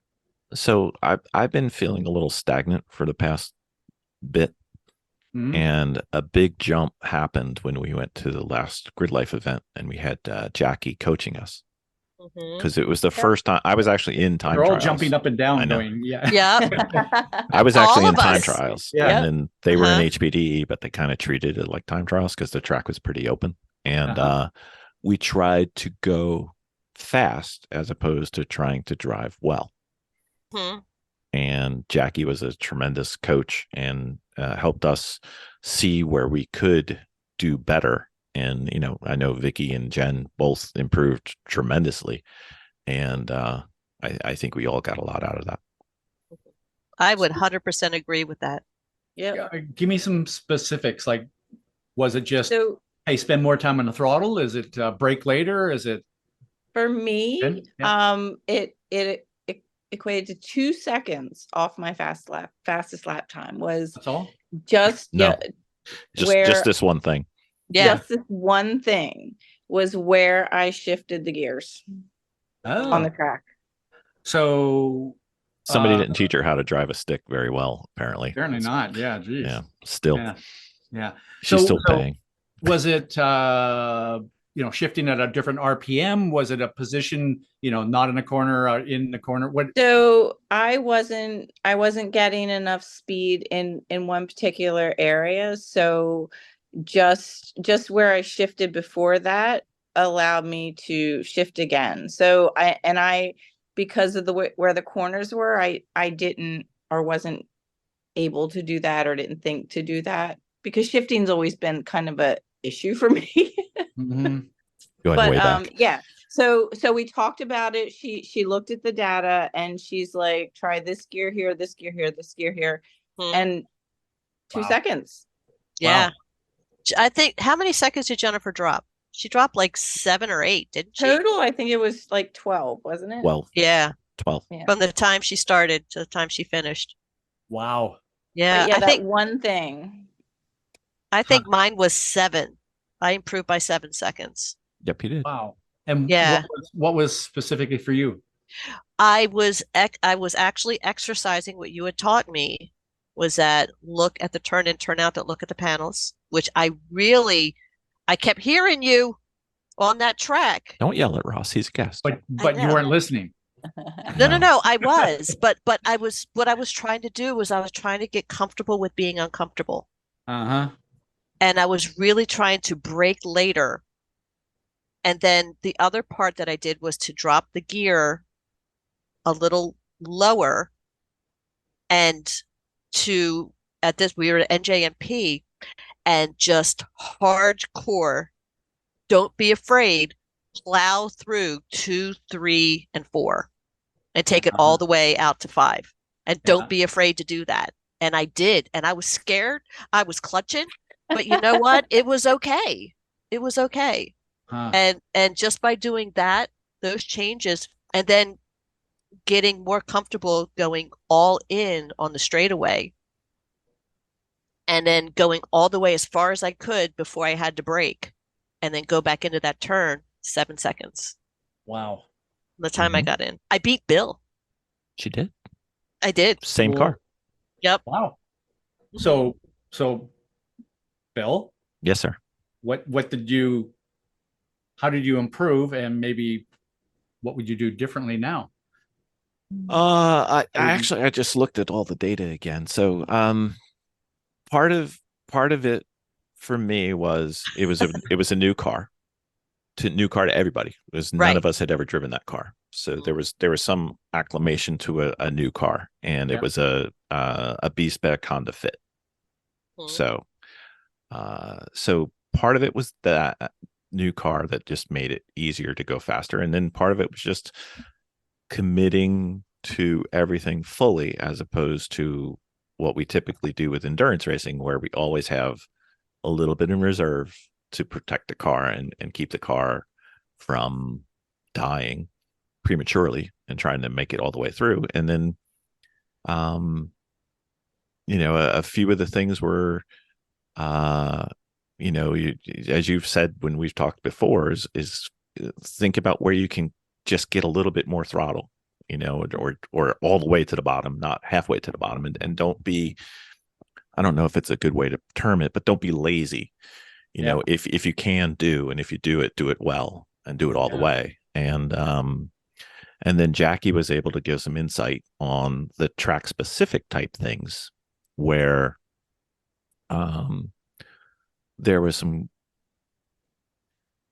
So I've been feeling a little stagnant for the past bit. Mm-hmm. And a big jump happened when we went to the last Grid Life event, and we had Jackie coaching us, because it was the first time I was actually in time trials. They're all jumping up and down going, I was actually in time us. trials, Yeah. and then they were in HPDE, but they kind of treated it like time trials because the track was pretty open. And we tried to go fast as opposed to trying to drive well. And Jackie was a tremendous coach and helped us see where we could do better And, I know Vicki and Jen both improved tremendously. And I think we all got a lot out of that. I would 100% agree with that. Yeah. Give me some specifics. Like, was it just, So hey, spend more time on the throttle? Is it brake later? Is it? for me, it equated to 2 seconds off my fastest lap time was That's all? just No, just this one thing. Yeah. just this one thing was where I shifted the gears on the track. So Somebody didn't teach her how to drive a stick very well, apparently. apparently not. Yeah. Geez. Yeah. Still. Yeah. She's still paying. Was it, shifting at a different RPM? Was it a position, not in a corner, in the corner? What? So I wasn't getting enough speed in one particular area. So just where I shifted before that allowed me to shift again. So I because of the where the corners were, I didn't or wasn't able to do that or didn't think to do that, because shifting's always been kind of a issue for me. Mm-hmm. Going way back. Yeah. So we talked about it. She looked at the data and she's like, try this gear here, this gear here, this gear here. And 2 seconds. Yeah. Wow. I think, how many seconds did Jennifer drop? She dropped like 7 or 8, didn't she? Total, I think it was like 12, wasn't it? 12. Yeah. 12. Yeah. From the time she started to the time she finished. Wow. Yeah. Yeah, I that think one thing. mine was 7. I improved by 7 seconds. Yep, you did. Wow. And Yeah. what was specifically for you? I was actually exercising what you had taught me, was that look at the turn in, turn out, that look at the panels, which I kept hearing you on that track. Don't yell at Ross. He's a guest. But you weren't listening. No, I was, but what I was trying to do was I was trying to get comfortable with being uncomfortable. Uh-huh. And I was really trying to brake later. And then the other part that I did was to drop the gear a little lower, and we were at NJMP, and just hardcore, don't be afraid, plow through 2, 3, and 4 and take it all the way out to 5. And don't be afraid to do that. And I did. And I was scared. I was clutching, but you know what? It was okay. It was okay. And just by doing that, those changes, and then getting more comfortable going all in on the straightaway, and then going all the way as far as I could before I had to brake, and then go back into that turn, 7 seconds. Wow. The time I got in, I beat Bill. She did. I did. Same car. Yep. Wow. So Bill, Yes, sir. how did you improve, and maybe what would you do differently now? I just looked at all the data again. So part of it for me was it was a new car to everybody. None of us had ever driven that car. So there was some acclimation to a new car, and it was a B-spec Honda Fit. So part of it was that new car that just made it easier to go faster, and then part of it was just committing to everything fully, as opposed to what we typically do with endurance racing, where we always have a little bit in reserve to protect the car and keep the car from dying prematurely and trying to make it all the way through. And then a few of the things were as you've said when we've talked before, is think about where you can just get a little bit more throttle, or all the way to the bottom, not halfway to the bottom, and don't be, I don't know if it's a good way to term it, but don't be lazy. If you can do, and if you do it well and do it all the way. And then Jackie was able to give some insight on the track specific type things where there was some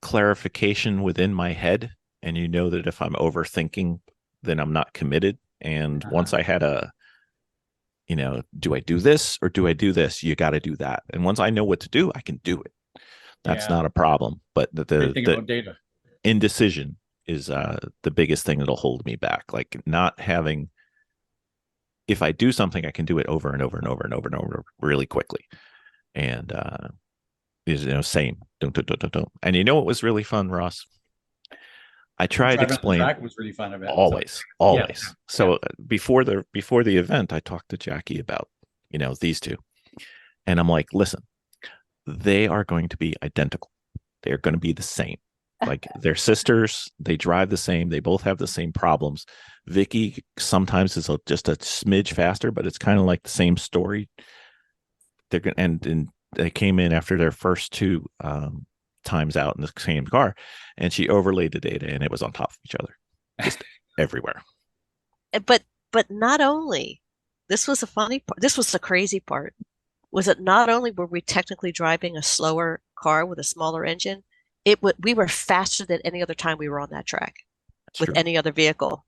clarification within my head, and that if I'm overthinking, then I'm not committed. And once I had do I do this or do I do this? You got to do that. And once I know what to do, I can do it. That's Yeah. not a problem. But Thinking the about data. indecision is the biggest thing that'll hold me back. Like not having, if I do something, I can do it over and over and over and over and over really quickly. And same. Don't. And you know what was really fun, Ross? I tried to Driving on the explain. track was really fun. I bet. Always. Yeah. So before the event, I talked to Jackie about these two, and I'm like, listen, they are going to be identical. They're going to be the same. Like they're sisters. They drive the same. They both have the same problems. Vicki sometimes is just a smidge faster, but it's kind of like the same story. They're going and they came in after their first two times out in the same car, and she overlaid the data, and it was on top of each other, just everywhere. But not only, this was the funny part. This was the crazy part. Was it not only were we technically driving a slower car with a smaller engine, we were faster than any other time we were on that track That's with true. any other vehicle.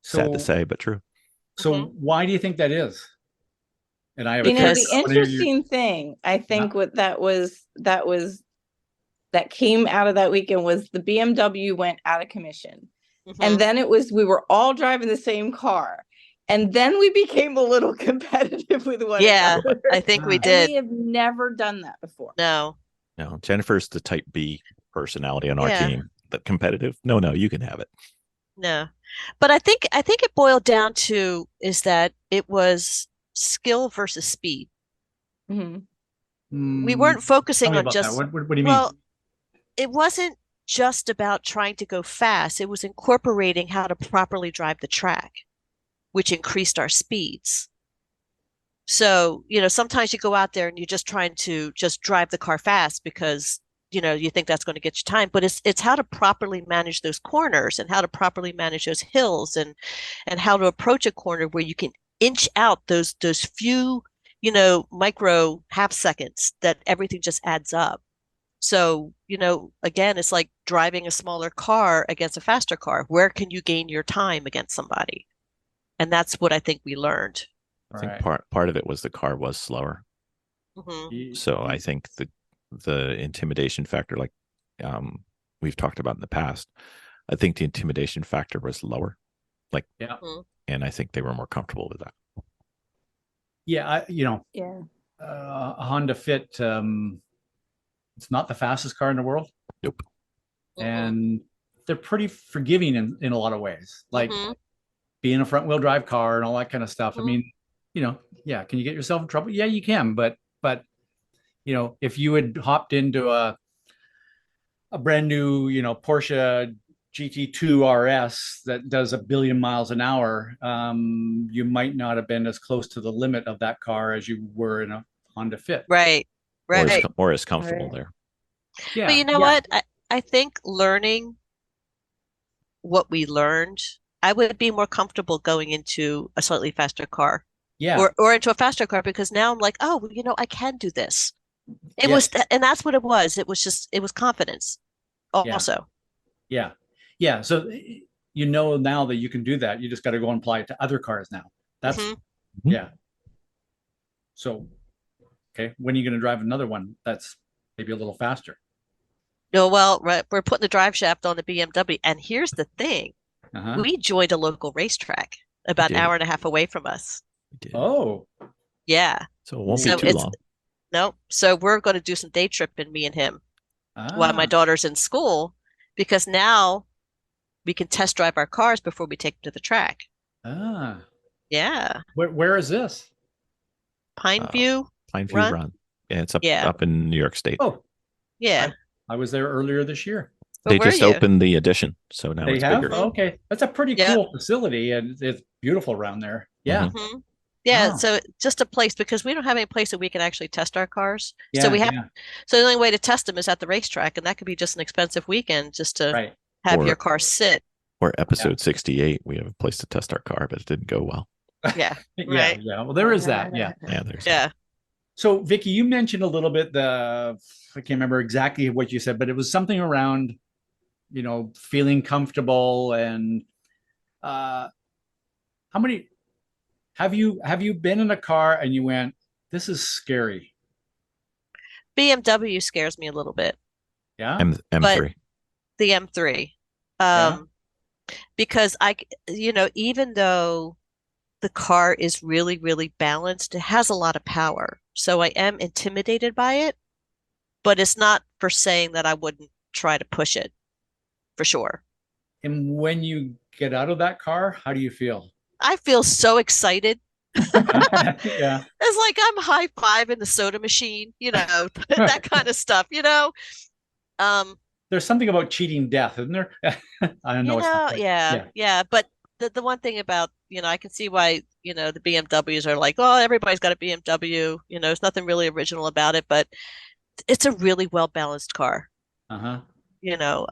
Sad to say, but true. So why do you think that is? And I have the Because- interesting thing, I think, what that came out of that weekend was the BMW went out of commission. And then we were all driving the same car. And then we became a little competitive with one another. I think we And did. we have never done that before. No. Jennifer's the type B personality on our Yeah. team. The competitive, no, you can have it. No. But I think it boiled down to is that it was skill versus speed. We weren't focusing on just that. What do you well, mean? it wasn't just about trying to go fast. It was incorporating how to properly drive the track, which increased our speeds. So, sometimes you go out there and you're just trying to just drive the car fast because, you think that's going to get you time, but it's how to properly manage those corners and how to properly manage those hills and how to approach a corner where you can inch out those few, micro half seconds that everything just adds up. So, again, it's like driving a smaller car against a faster car. Where can you gain your time against somebody? And that's what I think we learned. I think part of it was the car was slower. So I think the intimidation factor, like we've talked about in the past, I think the intimidation factor was lower. And I think they were more comfortable with that. Yeah, a Honda Fit, it's not the fastest car in the world. Nope. And they're pretty forgiving in a lot of ways, like being a front wheel drive car and all that kind of stuff. I mean, can you get yourself in trouble? Yeah, you can, but if you had hopped into a brand new, Porsche GT2 RS that does 1 billion miles an hour, you might not have been as close to the limit of that car as you were in a Honda Fit. Right. Or as comfortable there. Yeah. But you know what? I think learning what we learned, I would be more comfortable going into a slightly faster car. Yeah. Or into a faster car because now I'm like, oh, I can do this. It was, and that's what it was. It was confidence also. Yeah. Yeah. So, now that you can do that, you just got to go and apply it to other cars now. That's, yeah. So, okay. When are you going to drive another one that's maybe a little faster? No, well, right, we're putting the drive shaft on the BMW. And here's the thing. We joined a local racetrack about an hour and a half away from us. Oh. Yeah. So it won't be too long. No. So we're going to do some day tripping, me and him, while my daughter's in school, because now we can test drive our cars before we take them to the track. Yeah. Where is this? Pineview Run. Yeah, it's up in New York State. Oh. Yeah. I was there earlier this year. They just opened the addition, so now it's bigger. Okay, that's a pretty cool facility, and it's beautiful around there. Yeah. Yeah, so just a place, because we don't have any place that we can actually test our cars. Yeah, so the only way to test them is at the racetrack, and that could be just an expensive weekend just to have your car sit. Or episode 68, we have a place to test our car, but it didn't go well. Yeah. Yeah. Well, there is that. Yeah. There's that. So, Vicki, you mentioned a little bit I can't remember exactly what you said, but it was something around, feeling comfortable and how many have you been in a car and you went, this is scary? BMW scares me a little bit, Yeah. but M3. the M3, Yeah. because even though the car is really, really balanced, it has a lot of power. So I am intimidated by it, but it's not for saying that I wouldn't try to push it for sure. And when you get out of that car, how do you feel? I feel so excited. Yeah. It's like I'm high-fiving the soda machine, that kind of stuff, Um, There's something about cheating death, isn't there? I know it's not quite. yeah, Yeah. yeah. But the one thing about, I can see why, the BMWs are like, oh, everybody's got a BMW, there's nothing really original about it, but it's a really well-balanced car, Uh-huh. you know.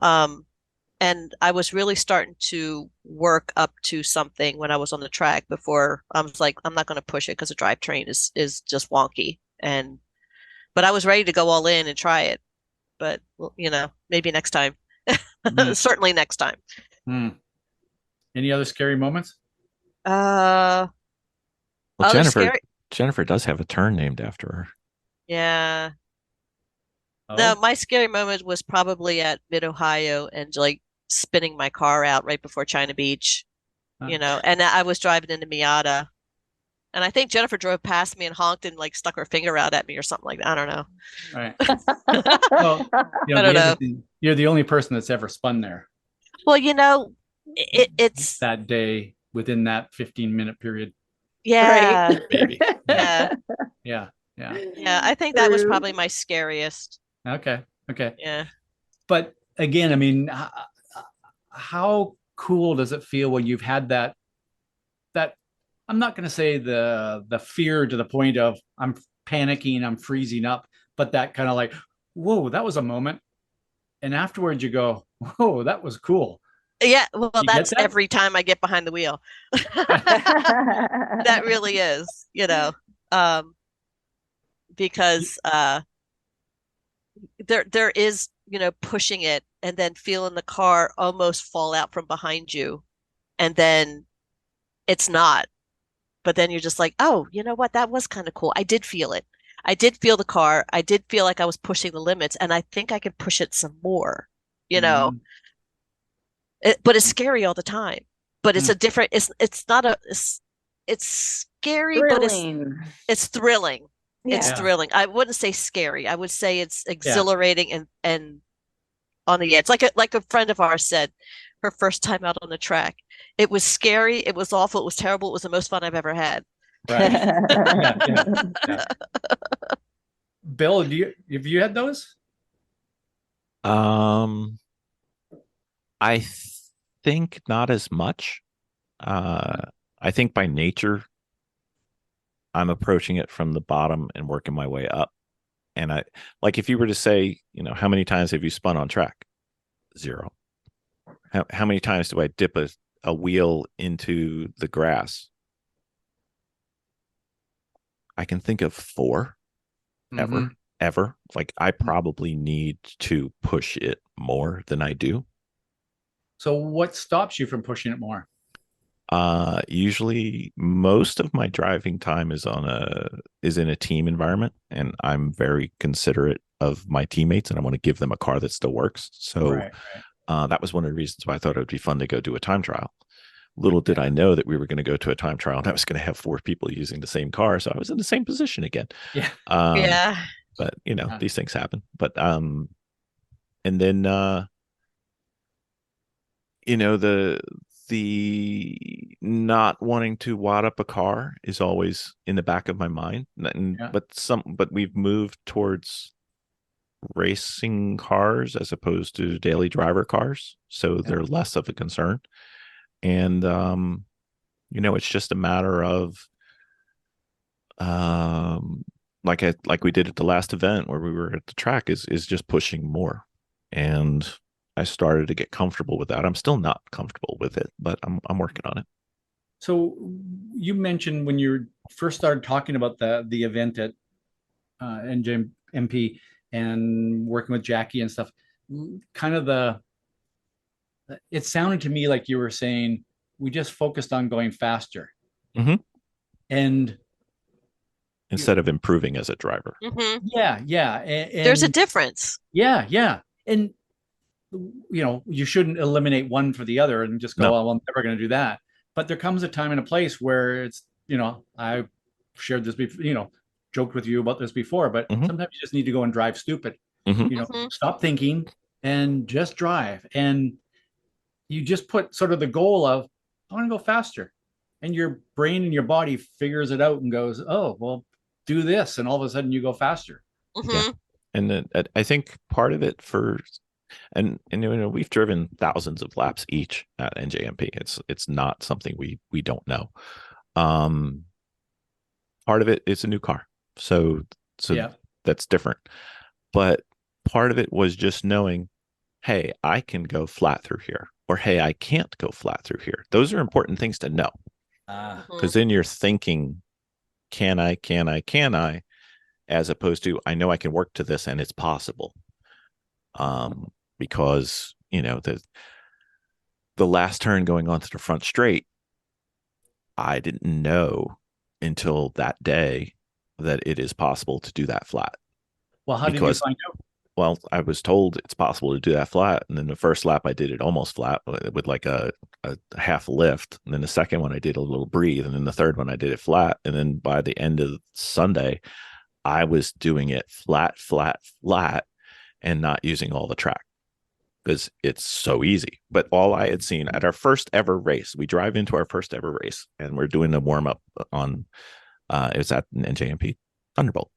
And I was really starting to work up to something when I was on the track before I was like, I'm not going to push it because the drivetrain is just wonky. But I was ready to go all in and try it. But well, maybe next time. Mm. Certainly next time. Mm. Any other scary moments? Uh, Well, other Jennifer scary. Jennifer does have a turn named after her. Yeah. No, Oh, my scary moment was probably at Mid Ohio and like spinning my car out right before China Beach, and I was driving into Miata. And I think Jennifer drove past me and honked and like stuck her finger out at me or something like that. I don't know. right. Well, I don't know. you're the only person that's ever spun there Well, it's that day within that 15-minute period. yeah, Right. Maybe. yeah, Yeah. Yeah. yeah. I think that was True. probably my scariest. Okay. Okay. Yeah. But again, I mean, how cool does it feel when you've had that I'm not going to say the fear to the point of I'm panicking, I'm freezing up, but that kind of like, whoa, that was a moment. And afterwards you go, whoa, that was cool. Yeah, well, You get that's that? every time I get behind the wheel. That really is, um, because there is, pushing it and then feeling the car almost fall out from behind you, and then it's not. But then you're just like, oh, you know what? That was kind of cool. I did feel it. I did feel the car. I did feel like I was pushing the limits, and I think I can push it some more, you know. Mhm. But it's scary all the time. But it's Mm. a different. It's not a. It's scary, but Thrilling. it's thrilling. It's Yeah. thrilling. I wouldn't say scary. I would say it's Yeah. exhilarating and on the edge. Like a friend of ours said, her first time out on the track. It was scary. It was awful. It was terrible. It was the most fun I've ever had. Right. Yeah, yeah, yeah. Bill, have you had those? Um, I think not as much. I think by nature, I'm approaching it from the bottom and working my way up. And like if you were to say, how many times have you spun on track? 0. How many times do I dip a wheel into the grass? I can think of 4 Mhm. ever. Like I probably need to push it more than I do. So what stops you from pushing it more? Usually most of my driving time is in a team environment, and I'm very considerate of my teammates and I want to give them a car that still works. So Right. that was one of the reasons why I thought it would be fun to go do a time trial. Little did I know that we were going to go to a time trial and I was going to have 4 people using the same car. So I was in the same position again. Yeah. Yeah. But these things happen. But and then the not wanting to wad up a car is always in the back of my mind. Yeah. But we've moved towards racing cars as opposed to daily driver cars, so they're less of a concern. And it's just a matter of like we did at the last event where we were at the track is just pushing more. And I started to get comfortable with that. I'm still not comfortable with it, but I'm working on it. So you mentioned when you first started talking about the event at NJMP and working with Jackie and stuff, kind of it sounded to me like you were saying we just focused on going faster. Mhm. And instead of improving as a driver. Yeah, yeah. There's a difference. Yeah, yeah. And you shouldn't eliminate one for the other and just go, No. oh, well, I'm never going to do that. But there comes a time and a place where it's, I shared this before, joked with you about this before, but sometimes you just need to go and drive stupid. Stop thinking and just drive. And you just put sort of the goal of, I want to go faster. And your brain and your body figures it out and goes, oh, well, do this. And all of a sudden you go faster. Yeah. And I think part of it and we've driven thousands of laps each at NJMP. It's not something we don't know. Part of it is a new car. So yeah, that's different. But part of it was just knowing, hey, I can go flat through here, or hey, I can't go flat through here. Those are important things to know. Because then you're thinking, can I, as opposed to, I know I can work to this and it's possible. Because, the last turn going onto the front straight, I didn't know until that day that it is possible to do that flat. Well, how did you find out? Well, I was told it's possible to do that flat. And then the first lap I did it almost flat with like a half lift. And then the second one I did a little breathe. And then the third one I did it flat. And then by the end of Sunday, I was doing it flat, and not using all the track because it's so easy. But all I had seen at our first ever race, we drive into our first ever race and we're doing the warm up on, it was at an NJMP Thunderbolt.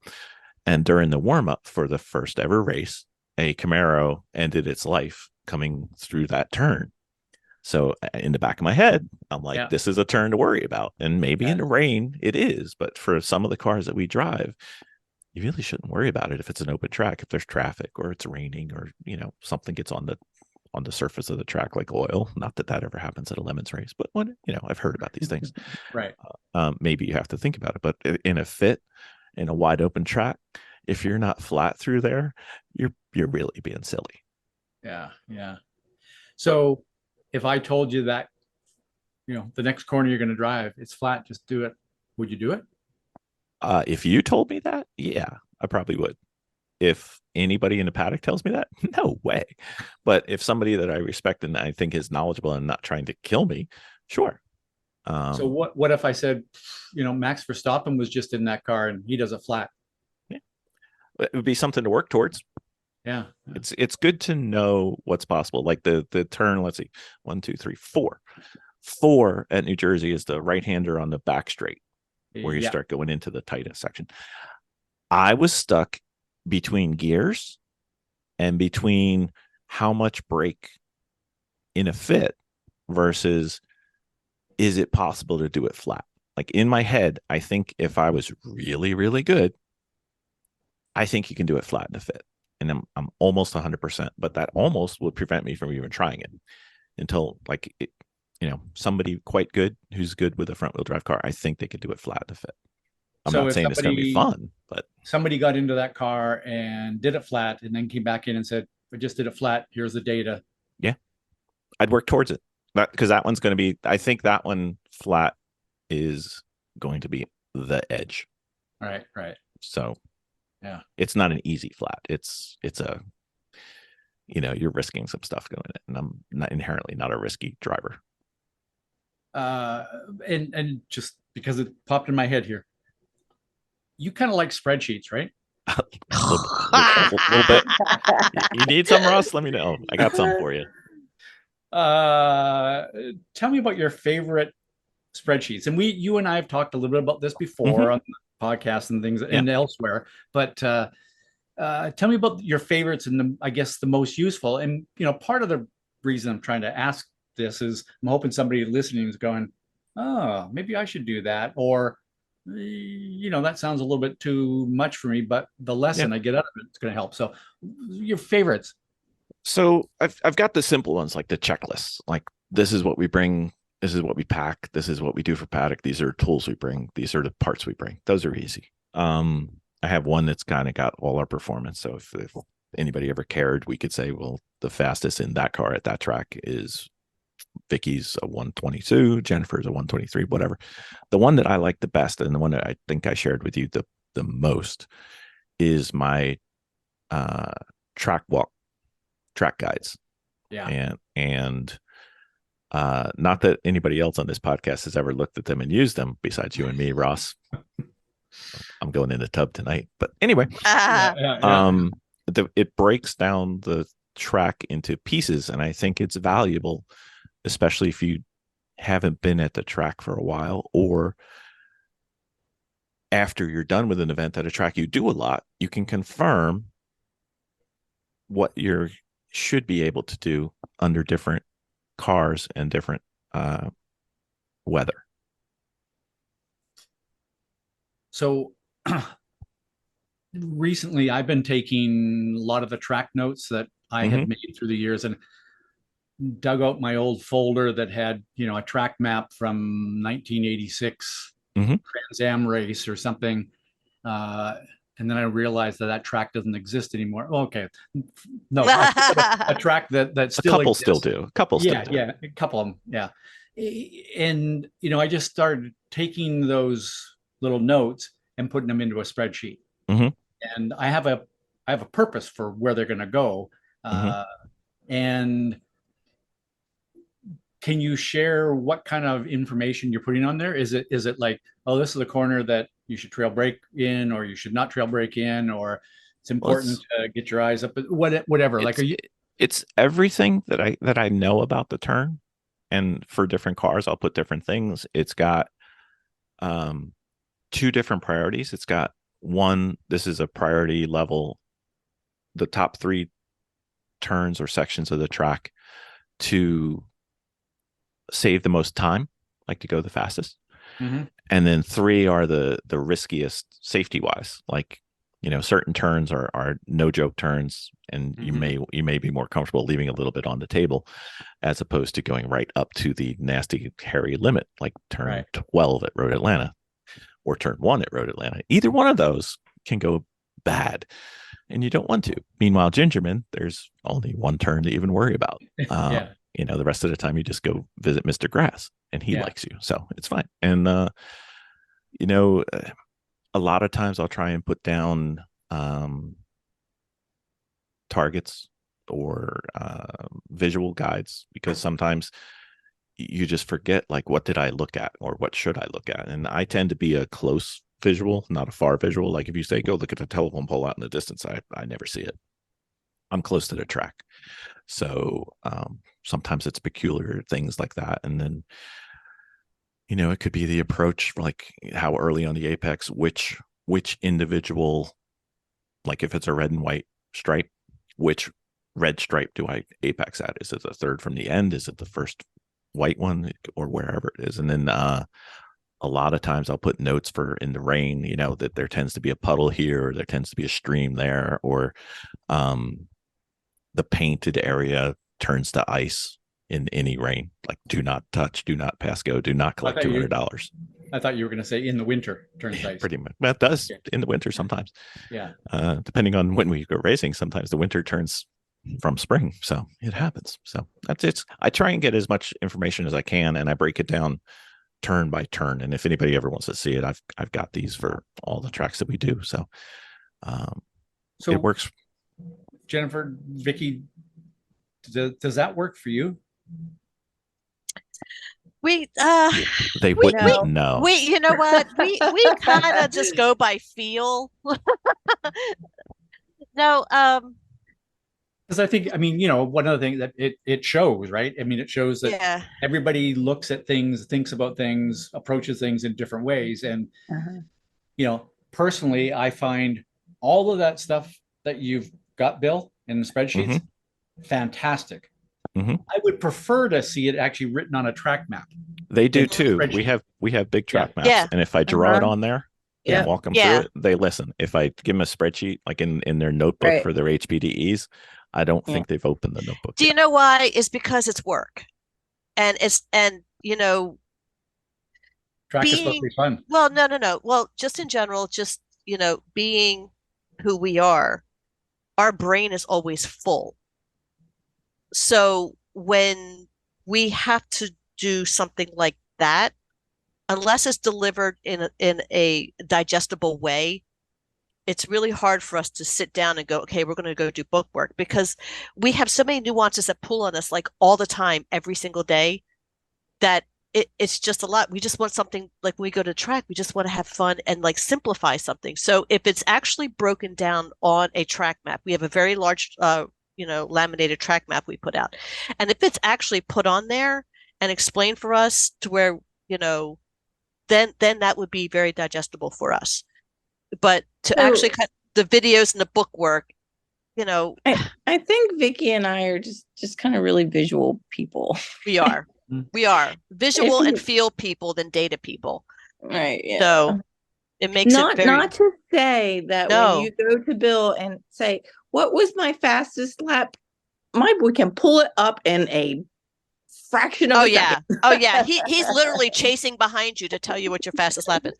And during the warm up for the first ever race, a Camaro ended its life coming through that turn. So in the back of my head, I'm like, this is a turn to worry about. And maybe in the rain it is, but for some of the cars that we drive, you really shouldn't worry about it if it's an open track, if there's traffic or it's raining or, something gets on the surface of the track like oil. Not that ever happens at a Lemons race, but when, I've heard about these things. Right. Maybe you have to think about it, but in a wide open track, if you're not flat through there, you're really being silly. Yeah. Yeah. So if I told you that, the next corner you're going to drive, it's flat, just do it. Would you do it? If you told me that, yeah, I probably would. If anybody in the paddock tells me that, no way. But if somebody that I respect and I think is knowledgeable and not trying to kill me, sure. So what if I said, Max Verstappen was just in that car and he does a flat? Yeah. It would be something to work towards. Yeah. It's good to know what's possible. Like the turn, let's see, 1, 2, 3, 4. 4 at New Jersey is the right-hander on the back straight, where you start going into the tightest section. I was stuck between gears and between how much brake in a fit versus is it possible to do it flat? Like in my head, I think if I was really, really good, I think you can do it flat in a fit. And I'm almost 100%, but that almost would prevent me from even trying it until somebody quite good who's good with a front wheel drive car. I think they could do it flat in a fit. I'm not saying it's going to be fun, but somebody got into that car and did it flat and then came back in and said, I just did it flat. Here's the data. Yeah. I'd work towards it because that one's going to be, I think that one flat is going to be the edge. Right. So yeah, it's not an easy flat. It's a, you're risking some stuff going in, and I'm not inherently not a risky driver. And just because it popped in my head here, you kind of like spreadsheets, right? a little bit. You need some, Ross? Let me know. I got some for you. Tell me about your favorite spreadsheets. And you and I have talked a little bit about this before on the podcast and things and elsewhere. But tell me about your favorites and I guess the most useful. And part of the reason I'm trying to ask this is I'm hoping somebody listening is going, oh, maybe I should do that, or that sounds a little bit too much for me, but the lesson I get out of it, it's going to help. So your favorites. So I've got the simple ones, like the checklists, like this is what we bring, this is what we pack, this is what we do for paddock, these are tools we bring, these are the parts we bring. Those are easy. I have one that's kind of got all our performance. So if anybody ever cared, we could say, well, the fastest in that car at that track is Vicki's a 122, Jennifer's a 123, whatever. The one that I like the best, and the one that I think I shared with you, the the most is my track guides. Yeah. And not that anybody else on this podcast has ever looked at them and used them besides you and me, Ross. I'm going in the tub tonight, but anyway, it breaks down the track into pieces, and I think it's valuable, especially if you haven't been at the track for a while, or after you're done with an event at a track you do a lot, you can confirm what you should be able to do under different cars and different weather. So recently I've been taking a lot of the track notes that I had made through the years and dug out my old folder that had, a track map from 1986 Trans Am race or something. And then I realized that track doesn't exist anymore. Okay. No, a track that still a couple exists. Still do. A couple still do. Yeah, a couple of them. Yeah. And, I just started taking those little notes and putting them into a spreadsheet. And I have a purpose for where they're going to go. And can you share what kind of information you're putting on there? Is it like, oh, this is the corner that you should trail brake in, or you should not trail brake in, or it's important to get your eyes up, whatever. Like, it's everything that I know about the turn, and for different cars, I'll put different things. It's got two different priorities. It's got one, this is a priority level, the top 3 turns or sections of the track to save the most time, like to go the fastest. And then 3 are the riskiest safety wise, like, certain turns are no joke turns, and you may be more comfortable leaving a little bit on the table as opposed to going right up to the nasty hairy limit, like turn 12 at Road Atlanta or turn 1 at Road Atlanta. Either one of those can go bad, and you don't want to. Meanwhile, Gingerman, there's only one turn to even worry about. The rest of the time you just go visit Mr. Grass, and he likes you, so it's fine. And a lot of times I'll try and put down targets or visual guides, because sometimes you just forget, like, what did I look at or what should I look at? And I tend to be a close visual, not a far visual. Like if you say, go look at the telephone pole out in the distance, I never see it. I'm close to the track. So sometimes it's peculiar things like that. And then, it could be the approach, like how early on the apex, which individual, like if it's a red and white stripe, which red stripe do I apex at? Is it the third from the end? Is it the first white one, or wherever it is? And then a lot of times I'll put notes for in the rain, that there tends to be a puddle here, or there tends to be a stream there, or the painted area turns to ice in any rain. Like, do not touch, do not pass go, do not collect $200. I thought you were going to say in the winter turns ice. Pretty much. That does in the winter sometimes. Yeah. Depending on when we go racing, sometimes the winter turns from spring. So it happens. So that's it. I try and get as much information as I can, and I break it down turn by turn. And if anybody ever wants to see it, I've got these for all the tracks that we do. So it works. Jennifer, Vicki, does that work for you? They wouldn't know. You know what? We kind of just go by feel. No, because I think, one of the things that it shows, right? It shows that everybody looks at things, thinks about things, approaches things in different ways. And, personally, I find all of that stuff that you've got, Bill, in the spreadsheets, fantastic. I would prefer to see it actually written on a track map. They do too. We have big track maps, and if I draw it on there and walk them through it, they listen. If I give them a spreadsheet, like in their notebook for their HPDEs, I don't think they've opened the notebook. Do you know why? It's because it's work, and track is supposed to be fun. Well, no. Well, just in general, just being who we are, our brain is always full. So when we have to do something like that, unless it's delivered in a digestible way, it's really hard for us to sit down and go, okay, we're going to go do book work, because we have so many nuances that pull on us like all the time, every single day, that it's just a lot. We just want something, like when we go to track, we just want to have fun and like simplify something. So if it's actually broken down on a track map, we have a very large, laminated track map we put out. And if it's actually put on there and explained for us to where, then that would be very digestible for us. But to actually cut the videos and the book work, I think Vicki and I are just kind of really visual people. we are visual and feel people than data people. Right. Yeah. So it makes not to say that No. when you go to Bill and say, what was my fastest lap? My boy can pull it up in a fraction of a second. Oh yeah. He's literally chasing behind you to tell you what your fastest lap is.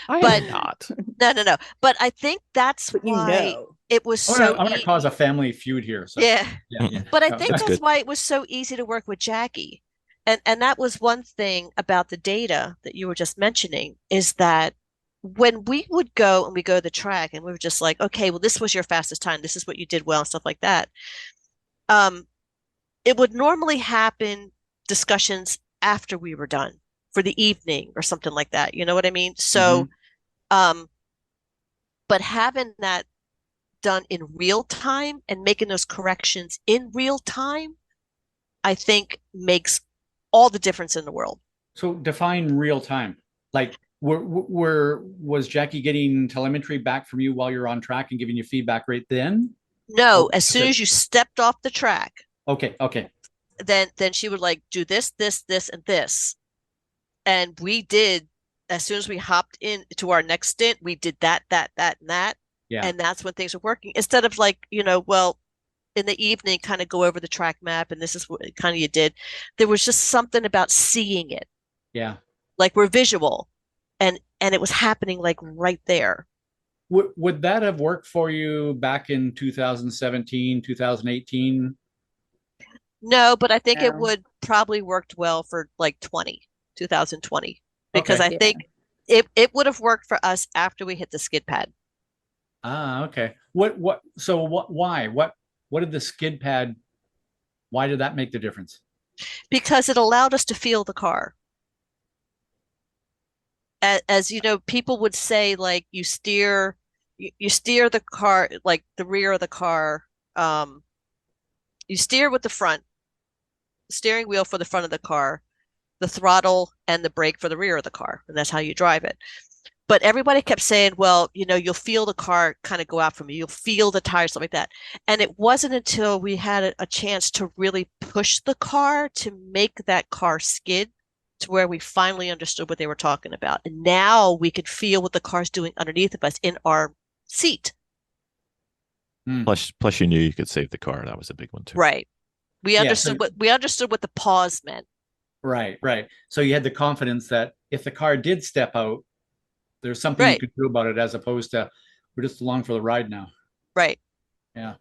But not. No. But I think that's why it was I'm going to cause a family feud here. So. Yeah. But I think That's that's why it was so easy to work with Jackie. And that was one thing about the data that you were just mentioning, is that when we would go and we go to the track and we were just like, okay, well, this was your fastest time, this is what you did well, and stuff like that. It would normally happen discussions after we were done for the evening or something like that. You know what I mean? So, but having that done in real time and making those corrections in real time, I think makes all the difference in the world. So define real time. Like, was Jackie getting telemetry back from you while you're on track and giving you feedback right then? No, as soon as you stepped off the track. Okay. Then she would like do this, and this. And we did, as soon as we hopped into our next stint, we did that, and that. Yeah. And that's when things were working. Instead of like, well, in the evening, kind of go over the track map, and this is what kind of you did. There was just something about seeing it. Yeah. Like we're visual, and it was happening like right there. Would that have worked for you back in 2017, 2018? No, but I think it would probably worked well for like 2020, because I think it would have worked for us after we hit the skid pad. Okay. Why? What did the skid pad, why did that make the difference? Because it allowed us to feel the car. As you know, people would say, like, you steer the car, like the rear of the car. You steer with the front, steering wheel for the front of the car, the throttle and the brake for the rear of the car, and that's how you drive it. But everybody kept saying, well, you'll feel the car kind of go out from you. You'll feel the tires, something like that. And it wasn't until we had a chance to really push the car to make that car skid to where we finally understood what they were talking about. And now we could feel what the car's doing underneath of us in our seat. Plus you knew you could save the car. That was a big one too. Right. We understood what the pause meant. Right. So you had the confidence that if the car did step out, there's something you could do about it, as opposed to we're just along for the ride now. Right. Yeah.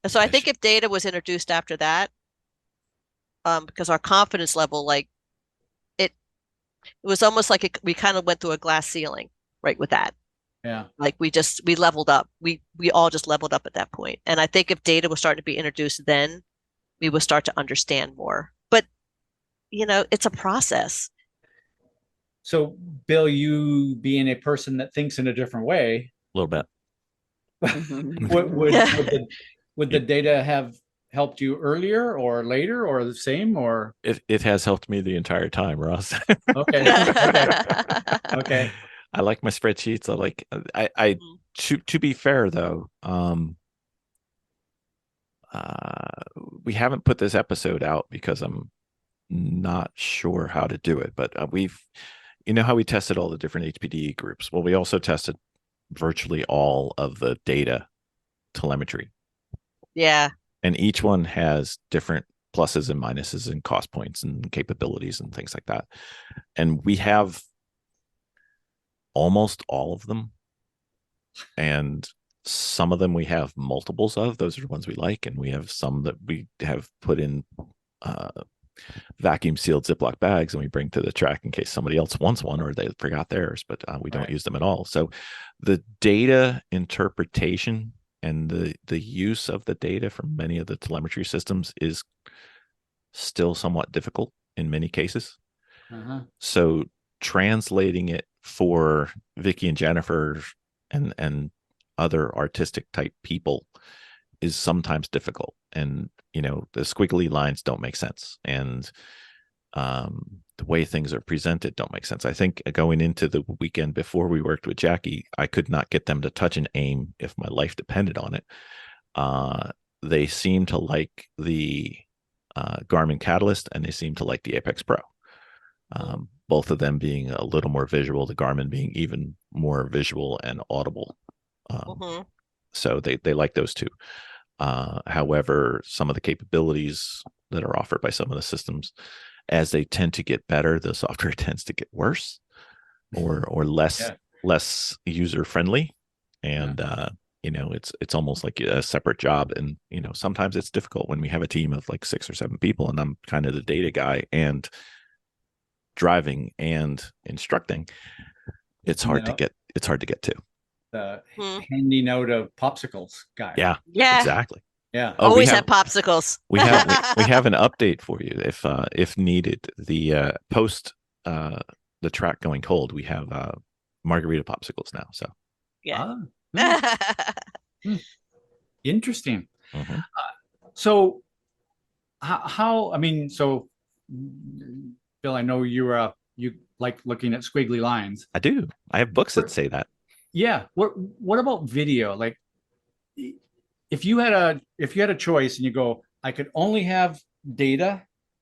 So I think if data was introduced after that, because our confidence level, like it was almost like we kind of went through a glass ceiling, right, with that. Yeah. Like we leveled up. We all just leveled up at that point. And I think if data was starting to be introduced, then we would start to understand more. But it's a process. So, Bill, you being a person that thinks in a different way, A little bit. would the data have helped you earlier or later or the same, or? It has helped me the entire time, Ross. Okay. I like my spreadsheets. To be fair though, we haven't put this episode out because I'm not sure how to do it, but how we tested all the different HPDE groups. Well, we also tested virtually all of the data telemetry. Yeah. And each one has different pluses and minuses and cost points and capabilities and things like that. And we have almost all of them. And some of them we have multiples of. Those are the ones we like. And we have some that we have put in vacuum sealed Ziploc bags, and we bring to the track in case somebody else wants one or they forgot theirs, but we don't use them at all. So the data interpretation and the use of the data from many of the telemetry systems is still somewhat difficult in many cases. So translating it for Vicki and Jennifer and other artistic type people is sometimes difficult. And, the squiggly lines don't make sense. And the way things are presented don't make sense. I think going into the weekend before we worked with Jackie, I could not get them to touch an aim if my life depended on it. They seem to like the Garmin Catalyst, and they seem to like the Apex Pro. Both of them being a little more visual, the Garmin being even more visual and audible. So they like those two. However, some of the capabilities that are offered by some of the systems, as they tend to get better, the software tends to get worse or less user friendly. And it's almost like a separate job. And sometimes it's difficult when we have a team of like 6 or 7 people, and I'm kind of the data guy and driving and instructing. It's hard to get to. The handing out of popsicles guy. Yeah, exactly. Yeah. Always have popsicles. we have an update for you if needed. The post the track going cold, we have margarita popsicles now. So interesting. So how so Bill, I know you like looking at squiggly lines. I do. I have books that say that. Yeah. What about video? Like, if you had a choice and you go, I could only have data,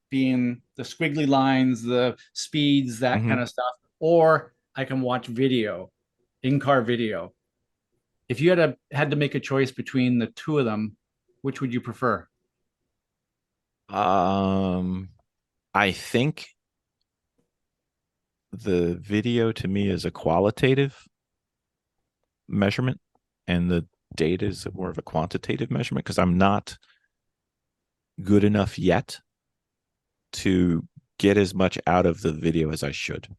being the squiggly lines, the speeds, that kind of stuff, or I can watch video, in-car video. If you had to make a choice between the two of them, which would you prefer? I think the video to me is a qualitative measurement, and the data is more of a quantitative measurement, because I'm not good enough yet to get as much out of the video as I should.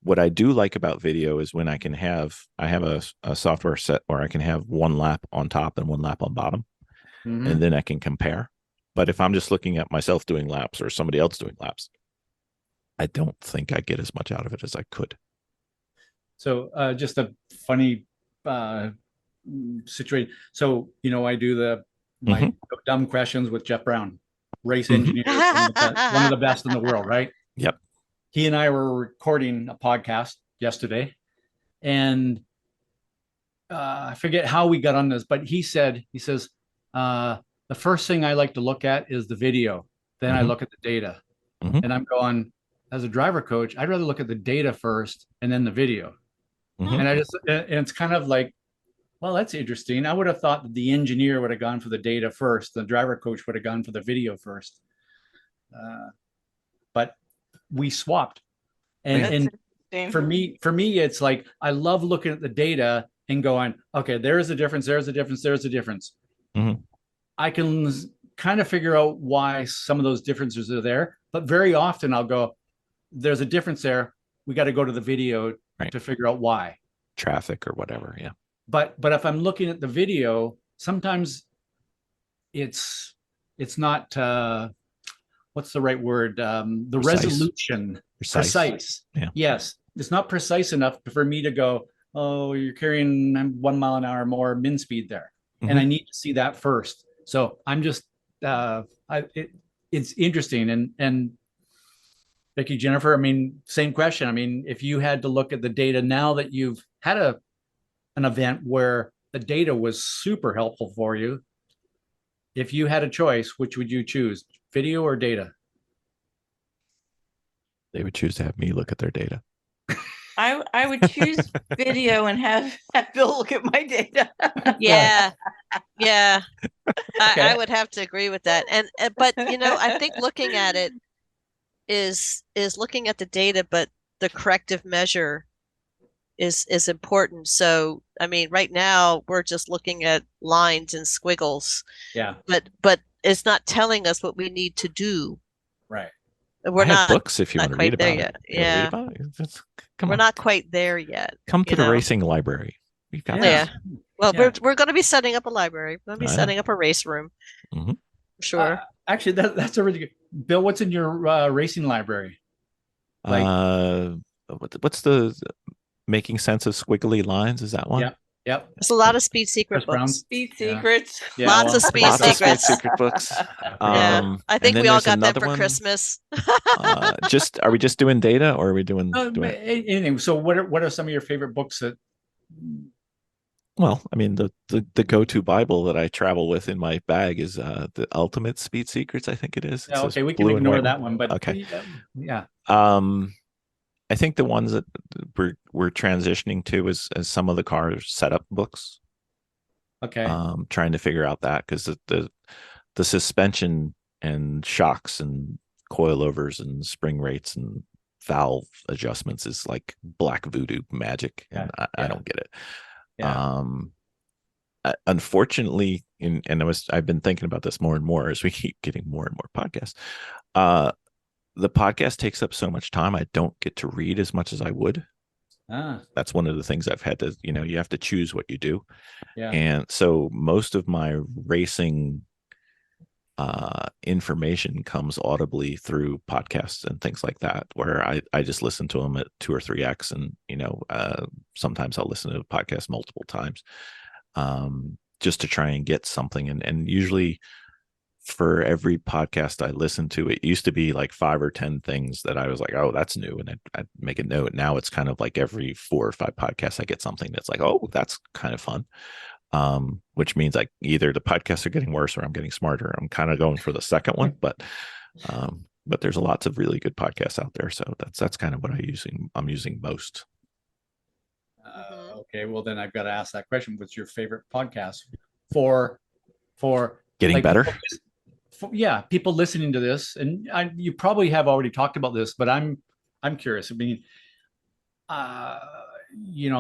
What I do like about video is when I have a software set where I can have one lap on top and one lap on bottom, and then I can compare. But if I'm just looking at myself doing laps or somebody else doing laps, I don't think I get as much out of it as I could. So just a funny situation. So, I do my dumb questions with Jeff Brown, race engineer, one of the best in the world, right? Yep. He and I were recording a podcast yesterday, and I forget how we got on this, but he says, the first thing I like to look at is the video. Then I look at the data. And I'm going, as a driver coach, I'd rather look at the data first and then the video. And and it's kind of like, well, that's interesting. I would have thought that the engineer would have gone for the data first. The driver coach would have gone for the video first. But we swapped. And for me, it's like, I love looking at the data and going, okay, there's a difference. There's a difference. There's a difference. I can kind of figure out why some of those differences are there. But very often I'll go, there's a difference there. We got to go to the video to figure out why. Traffic or whatever. Yeah. But if I'm looking at the video, sometimes it's not, what's the right word? The resolution. Precise. Yeah. Yes. It's not precise enough for me to go, oh, you're carrying 1 mile an hour more min speed there. And I need to see that first. So I'm just, it's interesting. And Vicki, Jennifer, same question. If you had to look at the data now that you've had an event where the data was super helpful for you, if you had a choice, which would you choose, video or data? They would choose to have me look at their data. I would choose video and have Bill look at my data. Yeah. I would have to agree with that. But I think looking at it is looking at the data, but the corrective measure is important. So right now we're just looking at lines and squiggles. Yeah. But it's not telling us what we need to do Right. We're I have not books if you want to read quite there about yet. it. You wanna read Yeah, about it? Come we're on. not quite there yet. Come you to the know. racing library. We've got Yeah. this. Well, Yeah. we're going to be setting up a library. We're going to be I know. setting up a race room. hmm Sure. Actually, that's a really good. Bill, what's in your racing library? Like, what's the making sense of squiggly lines? Is that one? yep, yep. There's a lot of Speed Secret Chris Brown. books. Speed Yeah. secrets. Yeah, Lots well, of Speed Lots of Secrets. Speed Secret books. Yeah, I And think then we all there's got them another for one. Christmas. Are we just doing data, or are we doing? Anything. So, what are some of your favorite books that? Well, I mean, the go-to Bible that I travel with in my bag is the Ultimate Speed Secrets. I think it is. Yeah, It's this okay, we can blue and ignore white that one, but Okay. yeah. I think the ones that we're transitioning to is some of the car setup books. Okay. Trying to figure out that because the suspension and shocks and coilovers and spring rates and valve adjustments is like black voodoo magic, and I don't get it. Yeah. Unfortunately, I've been thinking about this more and more as we keep getting more and more podcasts. The podcast takes up so much time. I don't get to read as much as I would. That's one of the things I've had to, you have to choose what you do. Yeah. And so most of my racing information comes audibly through podcasts and things like that, where I just listen to them at 2 or 3x, and sometimes I'll listen to the podcast multiple times, just to try and get something. And usually for every podcast I listen to, it used to be like 5 or 10 things that I was like, oh, that's new, and I'd make a note. Now it's kind of like every 4 or 5 podcasts I get something that's like, oh, that's kind of fun. Which means like either the podcasts are getting worse or I'm getting smarter. I'm kind of going for the second one, but there's lots of really good podcasts out there. So that's kind of what I'm using most. Okay, well then I've got to ask that question. What's your favorite podcast for Getting better? People listening to this, and you probably have already talked about this, but I'm curious. I mean, I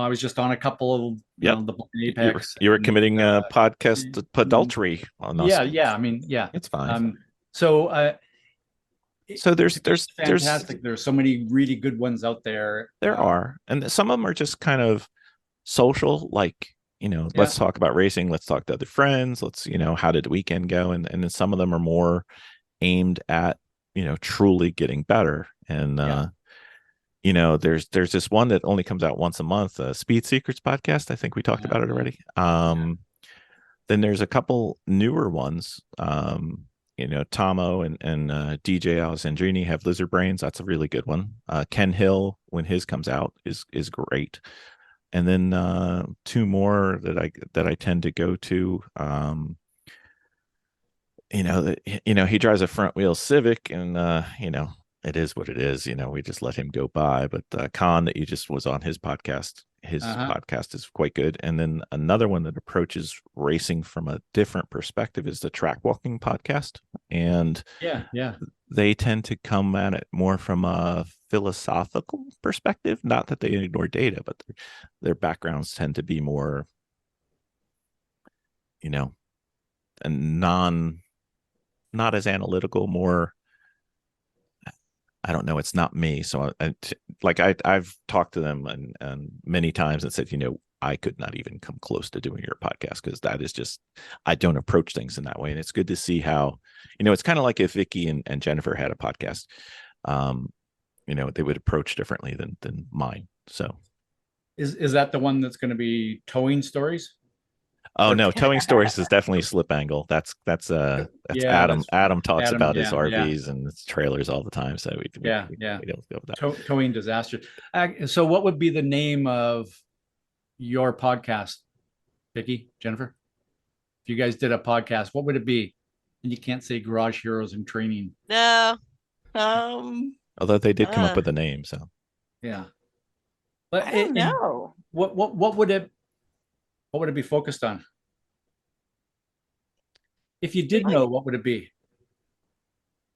was just on a couple of the Apex. You were committing podcast adultery on us. Yeah. I mean, yeah, it's fine. So there's fantastic. There's so many really good ones out there. There are, and some of them are just kind of social, like let's talk about racing, let's talk to other friends, let's how did the weekend go, and then some of them are more aimed at truly getting better. And there's this one that only comes out once a month, Speed Secrets podcast. I think we talked about it already. Then there's a couple newer ones. Tomo and DJ Alessandrini have Lizard Brains. That's a really good one. Ken Hill, when his comes out, is great. And then 2 more that I tend to go to. He drives a front wheel Civic, and it is what it is. We just let him go by. But Khan, that you just was on his podcast, podcast is quite good. And then another one that approaches racing from a different perspective is the Track Walking podcast. And they tend to come at it more from a philosophical perspective. Not that they ignore data, but their backgrounds tend to be more, and not as analytical, more, I don't know. It's not me. So I've talked to them and many times and said, I could not even come close to doing your podcast, because that is just, I don't approach things in that way. And it's good to see how, it's kind of like if Vicki and Jennifer had a podcast, they would approach differently than mine. So is that the one that's going to be towing stories? Oh no, towing stories is definitely Slip Angle. That's Adam. Adam talks about his RVs and his trailers all the time. So we don't go with that. Towing disaster. So what would be the name of your podcast, Vicki, Jennifer? If you guys did a podcast, what would it be? And you can't say Garage Heroes in Training. No. Although they did come up with a name, so yeah. But I don't know. What would it be focused on? If you did know, what would it be?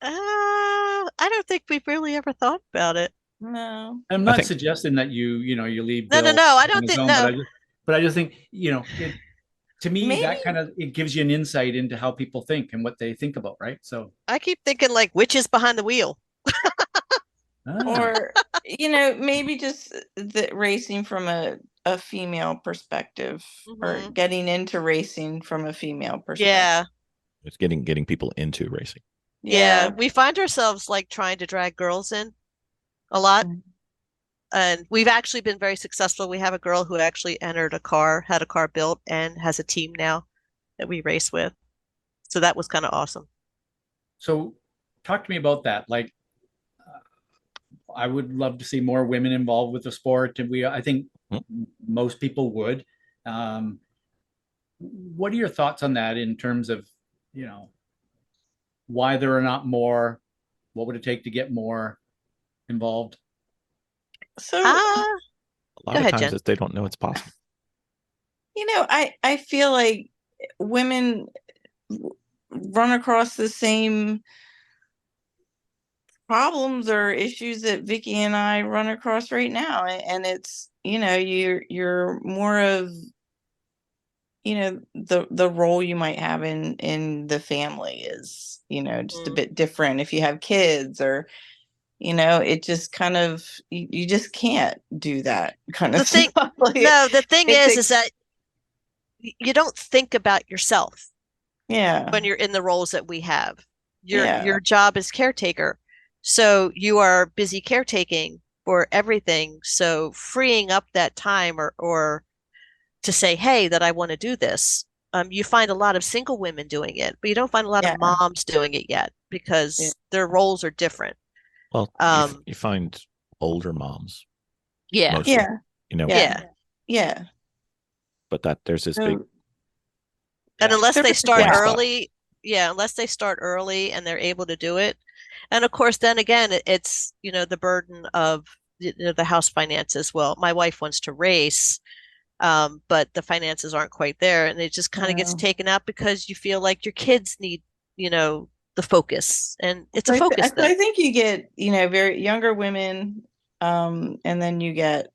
I don't think we've really ever thought about it. No. I'm not suggesting that you leave. No. I don't think no. But I just think to me, Maybe. that kind of, it gives you an insight into how people think and what they think about, right? So, I keep thinking like witches behind the wheel. Or maybe just the racing from a female perspective, or Mhm. getting into racing from a female perspective. Yeah. It's getting people into racing. Yeah. We find ourselves like trying to drag girls in a lot. And we've actually been very successful. We have a girl who actually had a car built, and has a team now that we race with. So that was kind of awesome. so talk to me about that. Like, I would love to see more women involved with the sport, and I think most people would. Um, what are your thoughts on that in terms of, why there are not more? What would it take to get more involved? So, A lot Go of ahead, times Jen. they don't know it's possible. I feel like women run across the same problems or issues that Vicki and I run across right now, and it's you're more of the role you might have in the family is just a bit different if you have kids, or it just kind of you just can't do that kind of stuff. No, the thing is takes, that you don't think about yourself yeah, when you're in the roles that we have. Yeah. Your job is caretaker. So you are busy caretaking for everything. So freeing up that time, or to say, hey, that I want to do this. You find a lot of single women doing it, but you don't find a lot of moms doing it yet, because their roles are different. Well, you find older moms. Yeah. Mostly, Yeah. But that there's this big. And unless they start early, and they're able to do it. And of course, then again, it's, the burden of the house finances. Well, my wife wants to race, but the finances aren't quite there. And it just kind of gets taken out, because you feel like your kids need, the focus. And it's a focus thing. I think you get, very younger women, and then you get,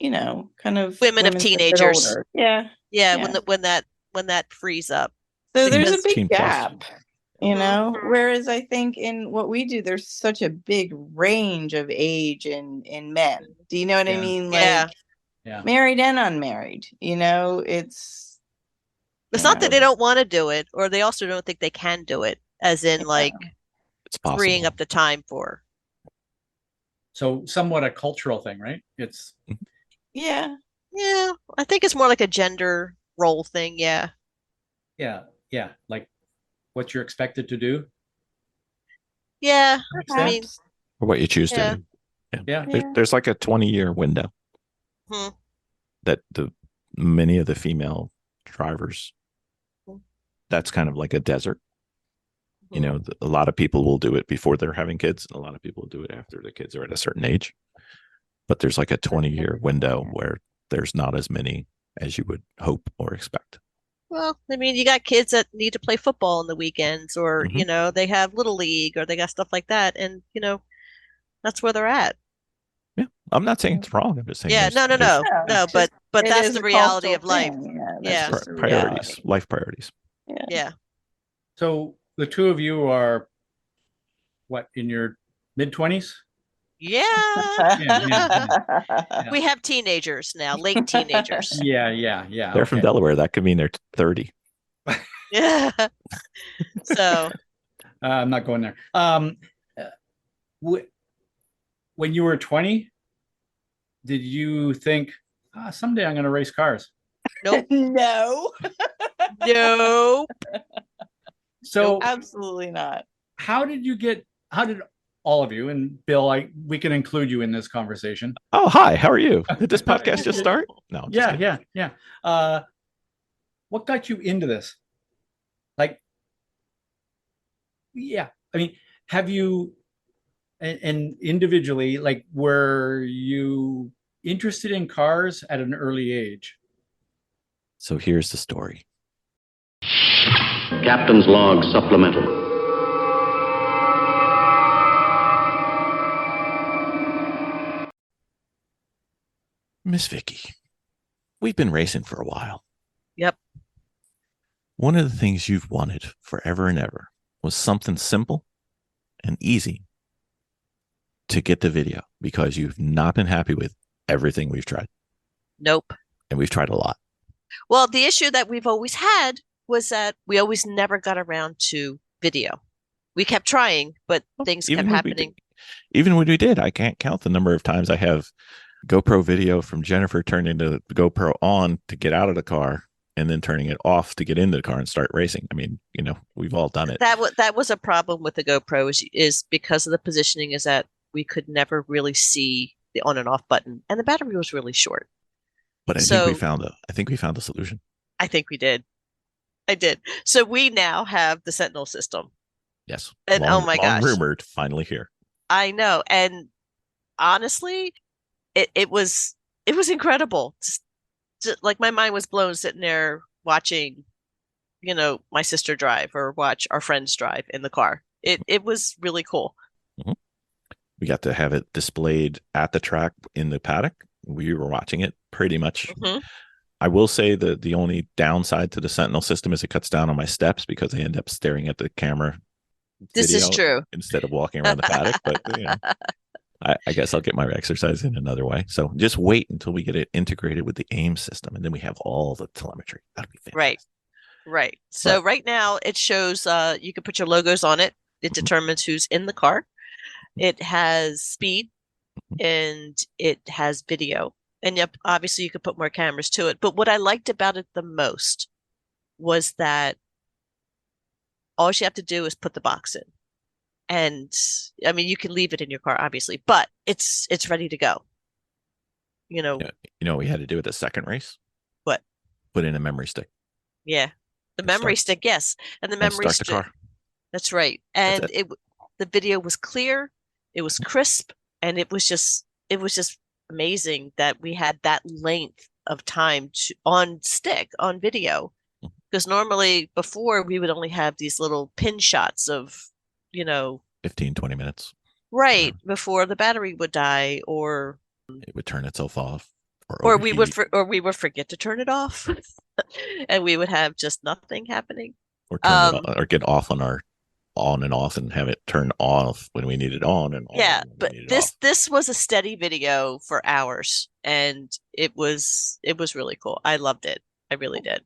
kind of women of teenagers. Yeah. When that frees up. So there's a big gap, Mhm. whereas I think in what we do, there's such a big range of age in men. Do you know what I mean? Like, married and unmarried, it's not that they don't want to do it, or they also don't think they can do it, as in like it's possible. Freeing up the time for. So somewhat a cultural thing, right? It's Yeah. I think it's more like a gender role thing. Yeah. Like what you're expected to do. Yeah, I mean, or what you choose to do. Yeah. There's like a 20-year window that many of the female drivers, that's kind of like a desert. A lot of people will do it before they're having kids, and a lot of people will do it after the kids are at a certain age. But there's like a 20-year window where there's not as many as you would hope or expect. Well, I mean, you got kids that need to play football on the weekends, or, they have little league, or they got stuff like that. And, that's where they're at. Yeah. I'm not saying it's wrong. I'm just saying. Yeah. No, but that's the reality of life. Yeah. Priorities, life priorities. Yeah. So the two of you are what, in your mid-20s? Yeah. We have teenagers now, late teenagers. Yeah. They're from Delaware. That could mean they're 30. Yeah. So I'm not going there. When you were 20, did you think, someday I'm going to race cars? Nope. No. Nope. So absolutely not. How did all of you, and Bill, we can include you in this conversation. Oh, hi. How are you? Did this podcast just start? No. Yeah. What got you into this? I mean, have you, and individually, like, were you interested in cars at an early age? So here's the story. Captain's log supplemental. Miss Vicki, we've been racing for a while. Yep. One of the things you've wanted forever and ever was something simple and easy to get the video, because you've not been happy with everything we've tried. Nope. And we've tried a lot. Well, the issue that we've always had was that we always never got around to video. We kept trying, but things kept happening. Even when we did, I can't count the number of times I have GoPro video from Jennifer turning the GoPro on to get out of the car and then turning it off to get into the car and start racing. I mean, we've all done it. That was a problem with the GoPro is because of the positioning, is that we could never really see the on and off button, and the battery was really short. But I think we found a solution. I think we did. I did. So we now have the Sentinel system. Yes. And oh my gosh. Rumored, finally here. I know. And honestly, it was incredible. Just, like, my mind was blown sitting there watching, my sister drive or watch our friends drive in the car. It was really cool. Mm-hmm. We got to have it displayed at the track in the paddock. We were watching it pretty much. Mm-hmm. I will say that the only downside to the Sentinel system is it cuts down on my steps, because I end up staring at the camera. This is true. Instead of walking around the paddock. But I guess I'll get my exercise in another way. So just wait until we get it integrated with the AIM system, and then we have all the telemetry. That'll be fantastic. Right. So right now it shows you can put your logos on it. It determines who's in the car. It has speed, and it has video. And yep, obviously you could put more cameras to it. But what I liked about it the most was that all you have to do is put the box in. And I mean, you can leave it in your car, obviously, but it's ready to go. You know what we had to do at the second race? What? Put in a memory stick. Yeah. The memory stick, yes. And the memory stick. Start the car. That's right. And the video was clear, it was crisp, and it was just amazing that we had that length of time on video. Because normally before we would only have these little pin shots of, 15, 20 minutes. Right. Yeah. Before the battery would die, or it would turn itself off. Or we would forget to turn it off. And we would have just nothing happening. Or get off on our on and off and have it turn off when we need it on and on. Yeah, but this was a steady video for hours, and it was really cool. I loved it. I really did.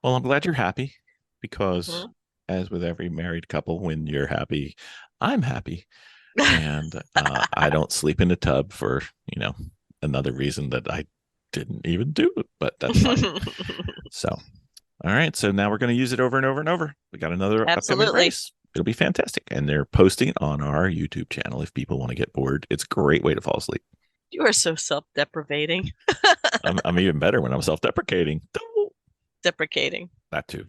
Well, I'm glad you're happy, because as with every married couple, when you're happy, I'm happy. And I don't sleep in the tub for, another reason that I didn't even do it, but that's fine. So, all right. So now we're going to use it over and over and over. We got another upcoming race. It'll be fantastic. And they're posting it on our YouTube channel if people want to get bored. It's a great way to fall asleep. You are so self-deprecating. I'm even better when I'm self-deprecating. Deprecating. That too.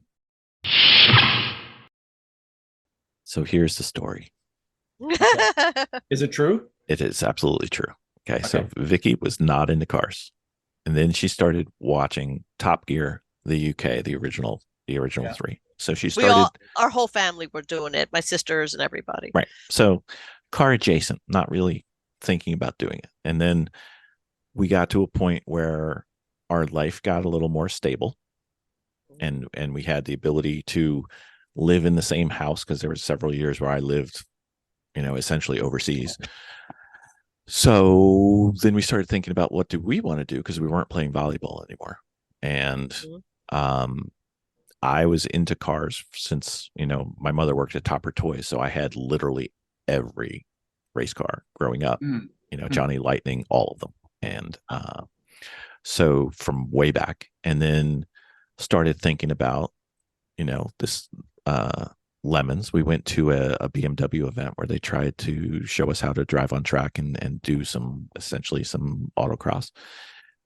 So here's the story. Is it true? It is absolutely true. Okay. So Vicki was not into cars. And then she started watching Top Gear, the UK, the original three. So she started. Our whole family were doing it. My sisters and everybody. Right. So car adjacent, not really thinking about doing it. And then we got to a point where our life got a little more stable, and we had the ability to live in the same house, because there were several years where I lived, essentially overseas. So then we started thinking about, what do we want to do? Because we weren't playing volleyball anymore. And I was into cars since, my mother worked at Topper Toys. So I had literally every race car growing up, Johnny Lightning, all of them. And so from way back, and then started thinking about, this Lemons. We went to a BMW event where they tried to show us how to drive on track and do essentially some autocross.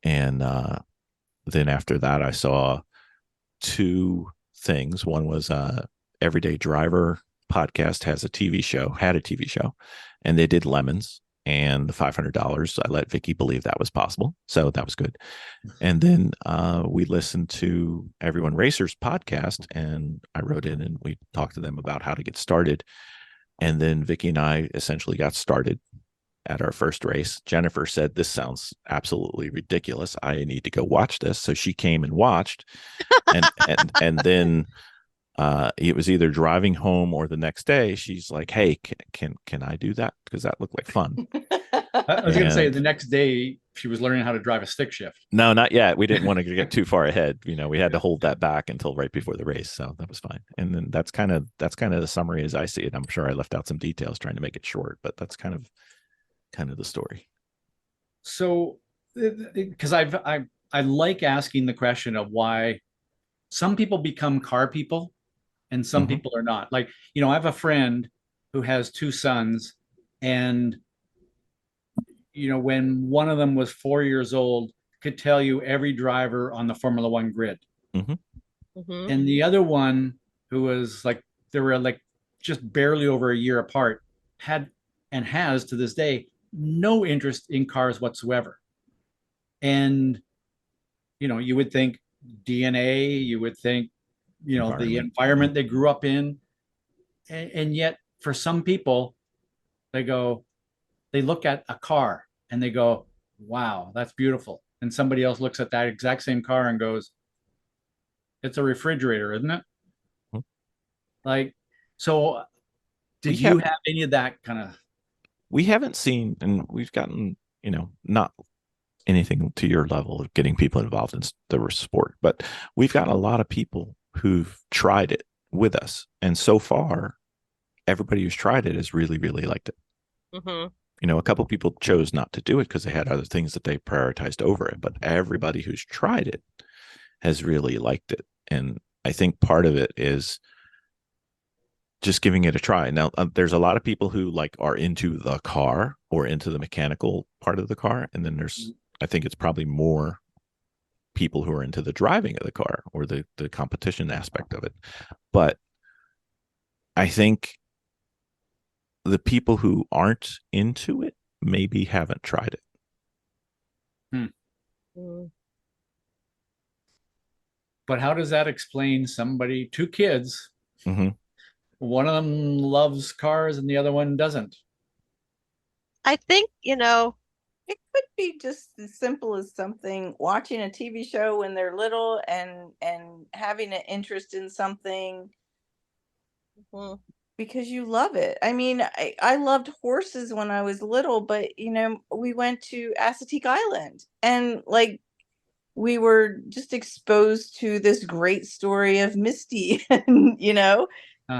And then after that, I saw two things. One was Everyday Driver podcast had a TV show, and they did Lemons and the $500. I let Vicki believe that was possible. So that was good. And then we listened to Everyone Racers podcast, and I wrote in and we talked to them about how to get started. And then Vicki and I essentially got started. at our first race. Jennifer said, "This sounds absolutely ridiculous. I need to go watch this." So she came and watched, and then it was either driving home or the next day. She's like, "Hey, can I do that? Because that looked like fun." I was going to say the next day she was learning how to drive a stick shift. No, not yet. We didn't want to get too far ahead. We had to hold that back until right before the race, so that was fine. And then that's kind of the summary as I see it. I'm sure I left out some details trying to make it short, but that's kind of the story. So, because I like asking the question of why some people become car people and some people are not. Like, I have a friend who has two sons, and when one of them was 4 years old, could tell you every driver on the Formula One grid. And the other one, who was like, they were like just barely over a year apart, had and has to this day no interest in cars whatsoever. And you would think DNA, you would think the environment they grew up in, and yet for some people, they look at a car and they go, wow, that's beautiful. And somebody else looks at that exact same car and goes, it's a refrigerator, isn't it? Like, so did you have any of that kind of? We haven't seen, and we've gotten, not anything to your level of getting people involved in the sport, but we've gotten a lot of people who've tried it with us. And so far, everybody who's tried it has really, really liked it. A couple of people chose not to do it because they had other things that they prioritized over it, but everybody who's tried it has really liked it. And I think part of it is just giving it a try. Now, there's a lot of people who are into the car or into the mechanical part of the car. And then I think it's probably more people who are into the driving of the car or the competition aspect of it. But I think the people who aren't into it maybe haven't tried it. But how does that explain two kids, one of them loves cars and the other one doesn't? I think, it could be just as simple as something, watching a TV show when they're little and having an interest in something because you love it. I mean, I loved horses when I was little, but we went to Assateague Island and we were just exposed to this great story of Misty, and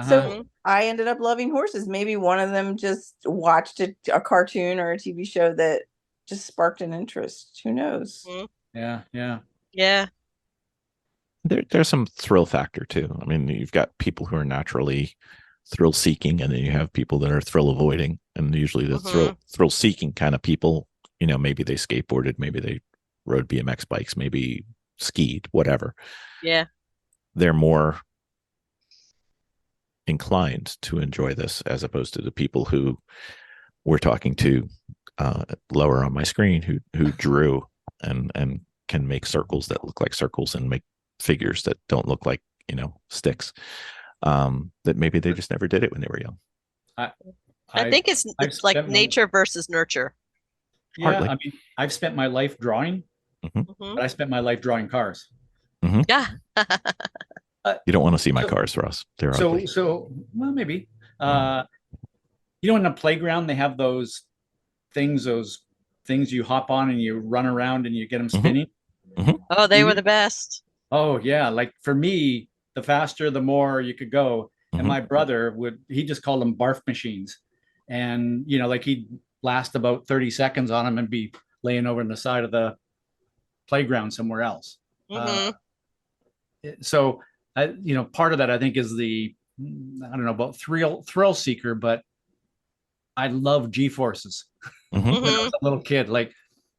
so I ended up loving horses. Maybe one of them just watched a cartoon or a TV show that just sparked an interest. Who knows? Yeah. There's some thrill factor too. I mean, you've got people who are naturally thrill seeking, and then you have people that are thrill avoiding. And usually the thrill seeking kind of people, maybe they skateboarded, maybe they rode BMX bikes, maybe skied, whatever. Yeah. They're more inclined to enjoy this as opposed to the people who we're talking to lower on my screen who drew and can make circles that look like circles and make figures that don't look like sticks, that maybe they just never did it when they were young. I think it's like nature versus nurture. I mean, I've spent my life drawing, but I spent my life drawing cars. Yeah. You don't want to see my cars, Ross. They're ugly. So well, maybe. In the playground they have those things you hop on and you run around and you get them spinning. Oh, they were the best. Oh yeah, like for me, the faster the more you could go. And my brother he just called them barf machines, and he'd last about 30 seconds on them and be laying over on the side of the playground somewhere else. So part of that I think is I don't know about thrill seeker, but I love G-forces. When I was a little kid,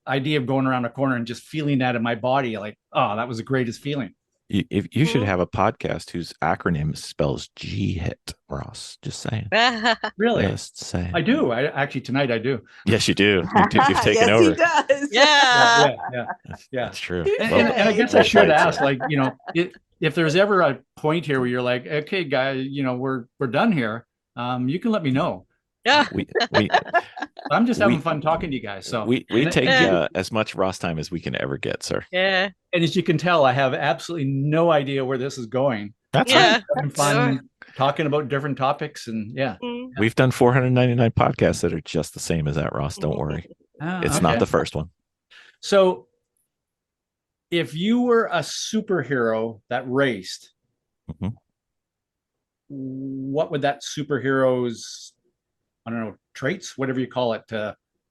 idea of going around a corner and just feeling that in my body, oh, that was the greatest feeling. You should have a podcast whose acronym spells GHiT, Ross. Just saying. Really? Just saying. I do. Actually tonight I do. Yes, you do. You've taken over. He does. Yeah. That's true. And I guess I should ask, if there's ever a point here where you're like, okay, guys, we're done here. You can let me know. Yeah. We I'm just having We- fun talking to you guys. So we and- take and, as much Ross time as we can ever get, sir. Yeah. and as you can tell, I have absolutely no idea where this is going. That's Yeah. fine. Having fun talking about different topics, and yeah. Mm. We've done 499 podcasts that are just the same as that, Ross. Don't worry. Ah, It's okay. not the first one. So, if you were a superhero that raced, Mhm. what would that superhero's, I don't know, traits, whatever you call it,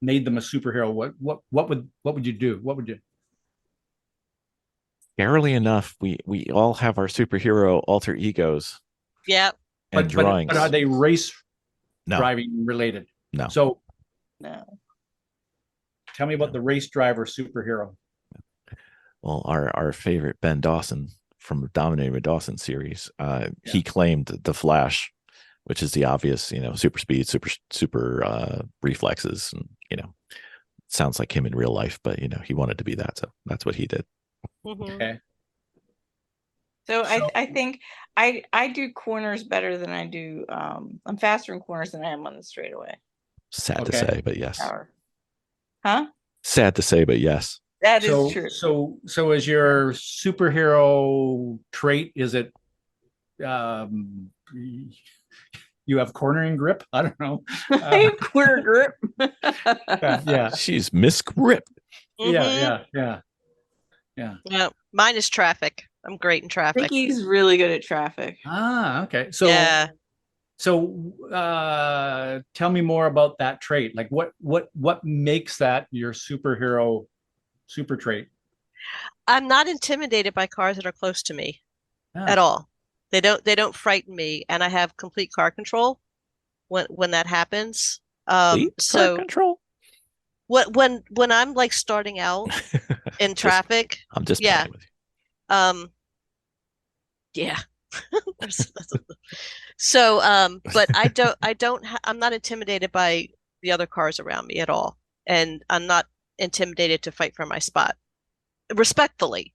made them a superhero? What would you do? What would you? Scarily enough, we all have our superhero alter egos Yeah. and drawings. But are they race No. driving related? No. So No. tell me about the race driver superhero. Well, our favorite Ben Dawson from the Dominator Dawson series, he claimed the Flash, which is the obvious, super speed, super reflexes, and sounds like him in real life, but he wanted to be that, so that's what he did. Mhm. Okay. So So- I think I do corners better than I do. I'm faster in corners than I am on the straightaway. Sad to Okay. say, but yes. Power. Huh? Sad to say, but yes. That is So true. so is your superhero trait? Is it you have cornering grip? I don't know. Corner grip. Yeah. She's Miss Grip. Yeah. Yeah. Mine is traffic. I'm great in traffic. Vicky's really good at traffic. Ah, okay. So Yeah. tell me more about that trait. Like what makes that your superhero super trait? I'm not intimidated by cars that are close to me Ah, at all. They don't frighten me, and I have complete car control when that happens. Car So control. when I'm like starting out in traffic, I'm just yeah. playing with you. Yeah. So, but I'm not intimidated by the other cars around me at all. And I'm not intimidated to fight for my spot respectfully,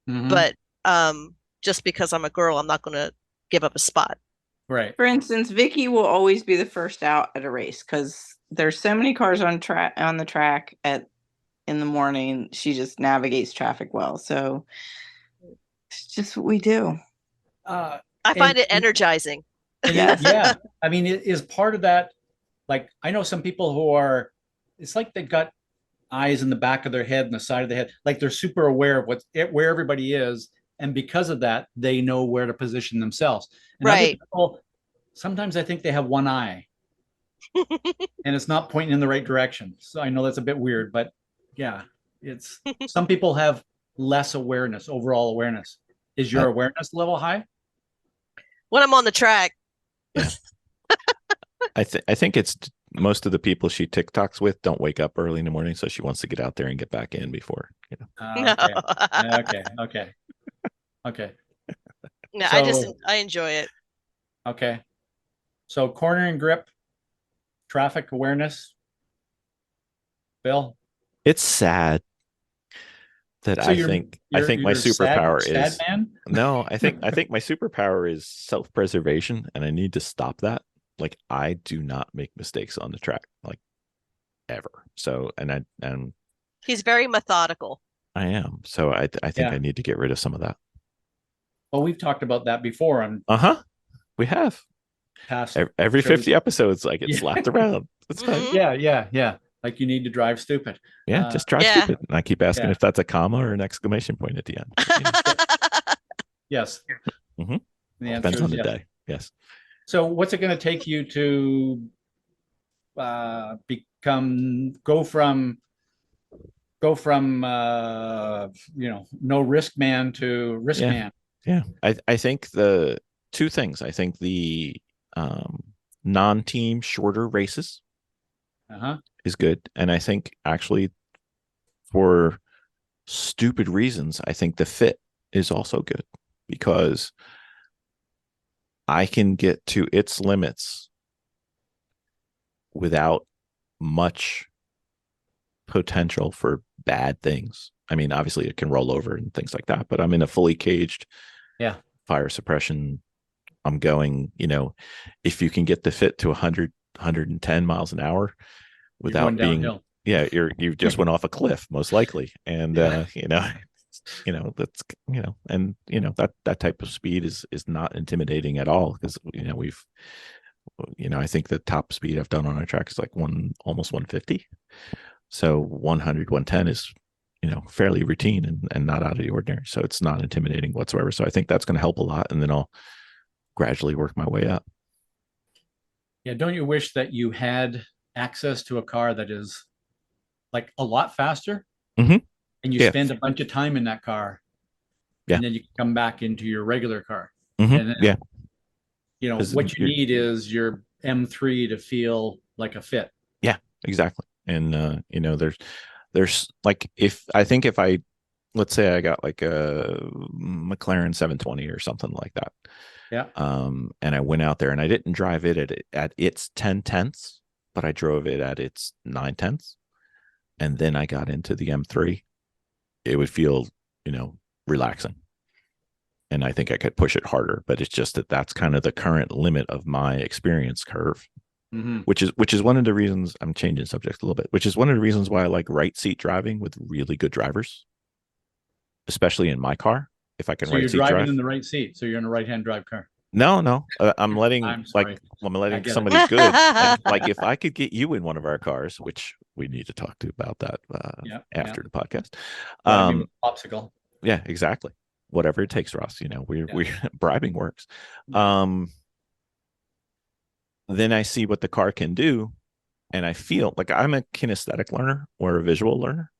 mhm. but just because I'm a girl, I'm not going to give up a spot. Right. For instance, Vicky will always be the first out at a race because there's so many cars on the track in the morning. She just navigates traffic well. So it's just what we do. Uh, I find And- it energizing. and Yes. yeah. I mean, it is part of that. Like I know some people who are, it's like they've got eyes in the back of their head and the side of the head. Like they're super aware of where everybody is. And because of that, they know where to position themselves. And other Right. people, sometimes I think they have one eye and it's not pointing in the right direction. So I know that's a bit weird, but yeah, it's some people have less awareness, overall awareness. Is your awareness level high? When I'm on the track, I think it's most of the people she TikToks with don't wake up early in the morning, so she wants to get out there and get back in before. no. Okay. No, So- I enjoy it. Okay. So cornering grip, traffic awareness. Bill? It's sad that So I think my you're superpower sad is man? no. I think my superpower is self-preservation, and I need to stop that. Like I do not make mistakes on the track, like ever. So and He's very methodical. I am. So I think Yeah. I need to get rid of some of that. Well, we've talked about that before on We have past. every shows. 50 episodes. I get Yeah. slapped around. It's fine. Mhm. Yeah. Like you need to drive stupid. Yeah, just try Yeah. stupid. And I keep asking Yeah. if that's a comma or an exclamation point at the end. Yes. Mhm. The answer Depends is on the yes. day. Yes. So what's it going to take you to go from no risk man to risk Yeah. man? Yeah. I think the two things. I think the non-team shorter races Uh-huh. is good. And I think actually for stupid reasons, I think the fit is also good because I can get to its limits without much potential for bad things. I mean, obviously it can roll over and things like that, but I'm in a fully caged fire suppression. I'm going, if you can get the fit to 100 110 miles an hour You're going without being, downhill. yeah, you just went off a cliff, most likely. And, Yeah. that's, and, that type of speed is not intimidating at all because, I think the top speed I've done on a track is like almost 150. So 100, 110 is, fairly routine and not out of the ordinary. So it's not intimidating whatsoever. So I think that's going to help a lot. And then I'll gradually work my way up. Yeah. Don't you wish that you had access to a car that is like a lot faster Mhm. and you Yeah. spend a bunch of time in that car Yeah. and then you can come back into your regular car? Mhm. And then, Yeah. what you need is your M3 to feel like a fit. Yeah, exactly. And there's like if I let's say I got like a McLaren 720 or something like that. Yeah. And I went out there and I didn't drive it at its 10/10, but I drove it at its 9/10. And then I got into the M3. It would feel, relaxing. And I think I could push it harder, but it's just that's kind of the current limit of my experience curve. Mm-hmm. Which is one of the reasons I'm changing subject a little bit, which is one of the reasons why I like right seat driving with really good drivers, especially in my car. If I can So you're right seat driving drive. in the right seat. So you're in a right-hand drive car. No, I'm letting I'm sorry. I'm I letting get somebody it. good. Like if I could get you in one of our cars, which we need to talk to about that after the podcast. Popsicle. Yeah, exactly. Whatever it takes, Ross. We bribing works. Yeah. Then I see what the car can do, and I feel like I'm a kinesthetic learner or a visual learner.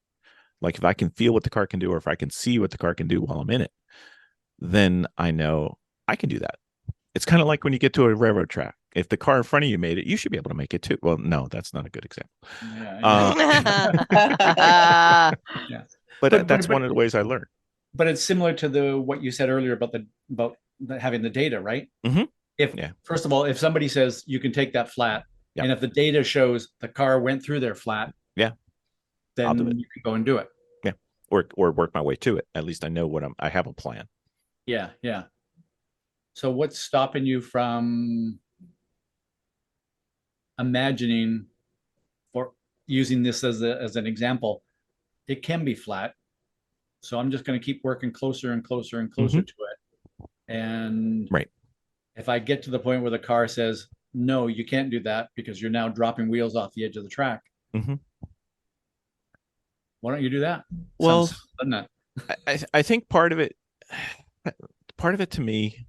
Like if I can feel what the car can do, or if I can see what the car can do while I'm in it, then I know I can do that. It's kind of like when you get to a railroad track. If the car in front of you made it, you should be able to make it too. Well, no, that's not a good example. Yeah. But that's one of the ways I learn. But it's similar to what you said earlier about having the data, right? Mm-hmm. First of all, if somebody says you can take that flat, and if the data shows the car went through their flat, then you can go and do it. Yeah, or work my way to it. At least I know I have a plan. Yeah. So what's stopping you from imagining, or using this as an example? It can be flat, so I'm just going to keep working closer and closer and closer to it. And if I get to the point where the car says, no, you can't do that because you're now dropping wheels off the edge of the track. Mm-hmm. Why don't you do that? Well, doesn't it? I think part of it to me,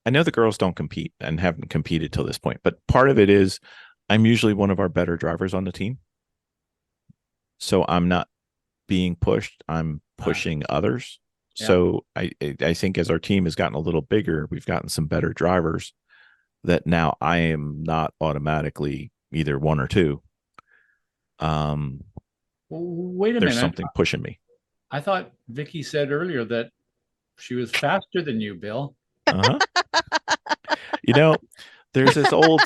I know the girls don't compete and haven't competed till this point, but part of it is I'm usually one of our better drivers on the team. So I'm not being pushed, I'm pushing others. Yeah. So I think as our team has gotten a little bigger, we've gotten some better drivers that now I am not automatically either one or two. Wait a minute. There's something pushing me. I thought Vicki said earlier that she was faster than you, Bill. Uh-huh. There's this old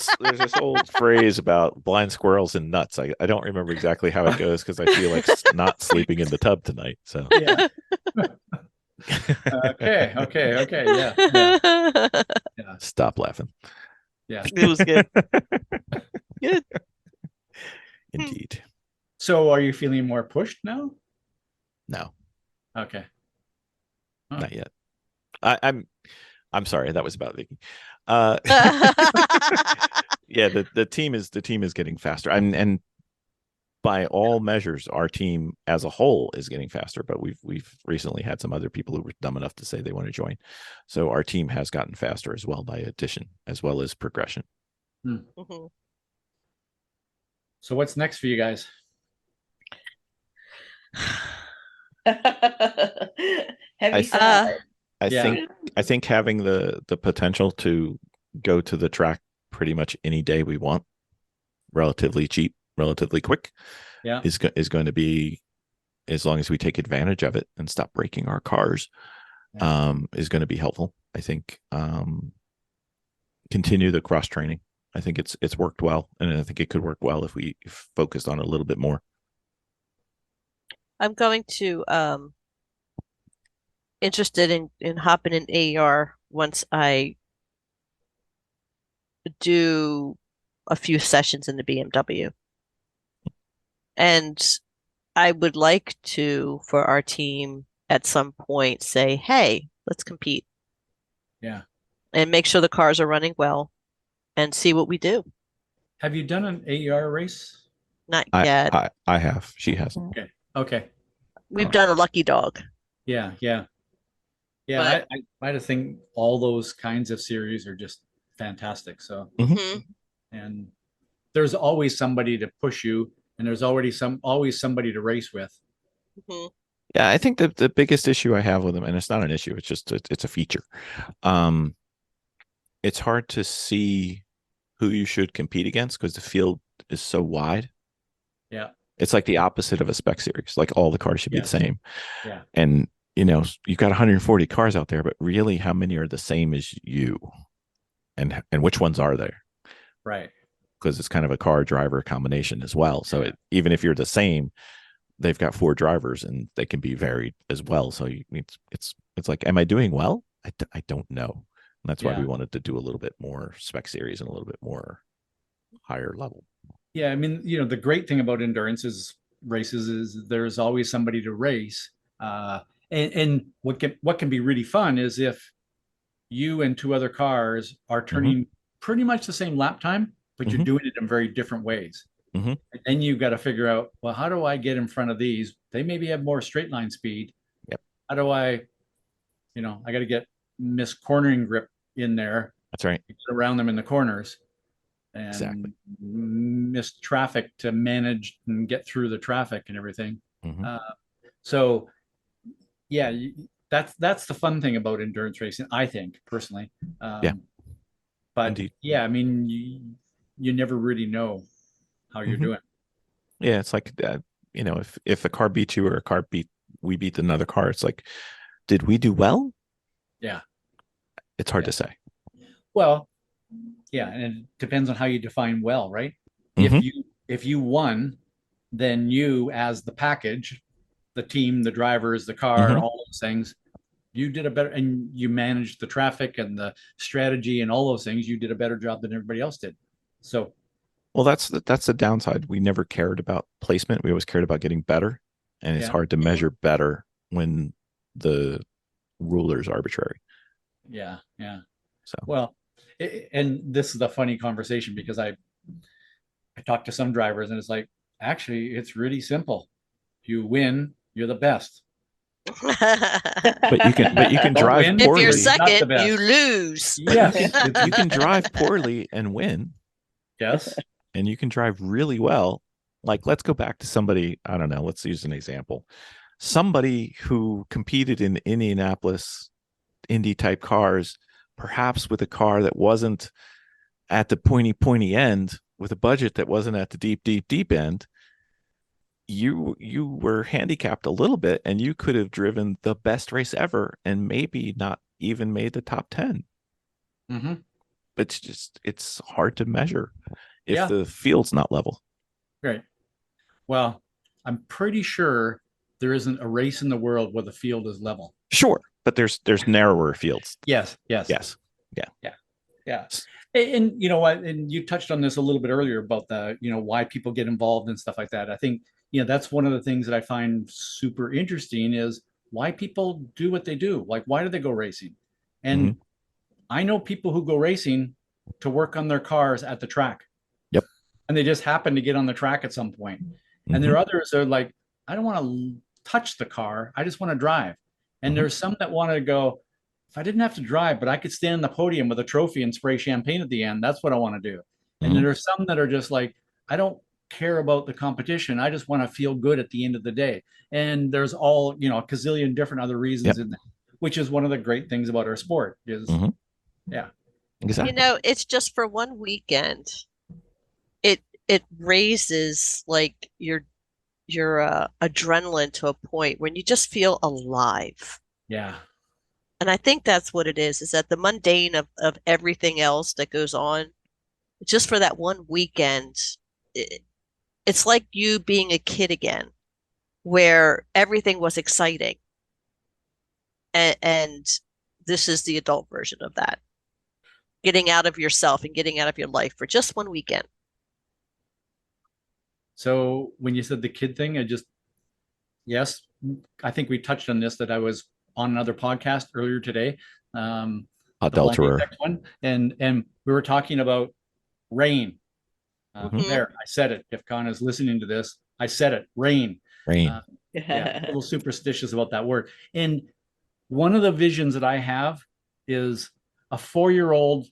phrase about blind squirrels and nuts. I don't remember exactly how it goes because I feel like not sleeping in the tub tonight. So yeah. Okay. Yeah. Stop laughing. Yeah. It was good. Good. Indeed. So are you feeling more pushed now? No. Okay. Not yet. I'm sorry. That was about Vicki. Yeah, the team is getting faster, and by all measures, our team as a whole is getting faster. But we've recently had some other people who were dumb enough to say they want to join, so our team has gotten faster as well by addition as well as progression. Mm-hmm. So what's next for you guys? Heavy side. I think having the potential to go to the track pretty much any day we want, relatively cheap, relatively quick, is going to be, as long as we take advantage of it and stop breaking our cars, is going to be helpful. I think continue the cross training. I think it's worked well, and I think it could work well if we focused on it a little bit more. I'm going to interested in hopping in AER once I do a few sessions in the BMW. And I would like to, for our team at some point, say, hey, let's compete. Yeah. And make sure the cars are running well and see what we do. Have you done an AER race? Not yet. I have. She hasn't. Okay. Okay. We've done a lucky dog. Yeah. Yeah. Yeah. But- I just think all those kinds of series are just fantastic. So, Mhm. and there's always somebody to push you, and there's always somebody to race with. Mhm. Yeah, I think the biggest issue I have with them, and it's not an issue, it's just it's a feature. It's hard to see who you should compete against because the field is so wide. Yeah. It's like the opposite of a spec series. Like all the cars should be the same. Yeah. And you've got 140 cars out there, but really how many are the same as you? And which ones are there? Right. Because it's kind of a car driver combination as well. So even if you're the same, they've got 4 drivers and they can be varied as well. So it's like, am I doing well? I don't know. And that's why we wanted to do a little bit more spec series and a little bit more higher level. Yeah, I mean, the great thing about endurance races is there's always somebody to race. And what can be really fun is if you and 2 other cars are turning pretty much the same lap time, but you're doing it in very different ways. And then you've got to figure out, well, how do I get in front of these? They maybe have more straight line speed. Yep. How do I got to get Miss Cornering Grip in there. That's right. Get around them in the corners. And exactly. Miss traffic to manage and get through the traffic and everything. So yeah, that's the fun thing about endurance racing, I think, personally. Yeah. But Indeed. yeah, I mean, you never really know how you're doing. Yeah, it's like if a car beats you or we beat another car, it's like, did we do well? Yeah. It's hard to say. Well, yeah, and it depends on how you define well, right? If you won, then you as the package, the team, the drivers, the car, all those things, you did a better, and you managed the traffic and the strategy and all those things, you did a better job than everybody else did. So well, that's the downside. We never cared about placement. We always cared about getting better. And it's hard to measure better when the ruler's arbitrary. Yeah. So well, and this is a funny conversation because I talked to some drivers and it's like, actually, it's really simple. You win, you're the best. but you can drive win, poorly. If you're second, you lose. Yes. You can drive poorly and win. Yes. And you can drive really well. Like, let's go back to somebody, I don't know, let's use an example. Somebody who competed in Indianapolis Indy type cars, perhaps with a car that wasn't at the pointy end, with a budget that wasn't at the deep end, you were handicapped a little bit and you could have driven the best race ever and maybe not even made the top 10. But it's hard to measure if the field's not level. Right. Well, I'm pretty sure there isn't a race in the world where the field is level. Sure, but there's narrower fields. Yes. Yeah. And you know what? And you touched on this a little bit earlier about the, why people get involved and stuff like that. I think, that's one of the things that I find super interesting is why people do what they do. Like, why do they go racing? And I know people who go racing to work on their cars at the track. Yep. And they just happen to get on the track at some point. And there are others that are like, I don't want to touch the car. I just want to drive. And there's some that want to go, if I didn't have to drive, but I could stand on the podium with a trophy and spray champagne at the end, that's what I want to do. And then there's some that are just like, I don't care about the competition. I just want to feel good at the end of the day. And there's all, a gazillion different other reasons in that, which is one of the great things about our sport is, Exactly. It's just for one weekend. It raises like your adrenaline to a point when you just feel alive. Yeah. And I think that's what it is that the mundane of everything else that goes on, just for that one weekend, it's like you being a kid again, where everything was exciting. And this is the adult version of that. getting out of yourself and getting out of your life for just one weekend. So when you said the kid thing, yes, I think we touched on this, that I was on another podcast earlier today. The Adulterer. Blanket X one, and we were talking about rain. Mhm. There, I said it. If Con is listening to this, I said it. Rain. Rain. Yeah, a little superstitious about that word. And one of the visions that I have is a 4-year-old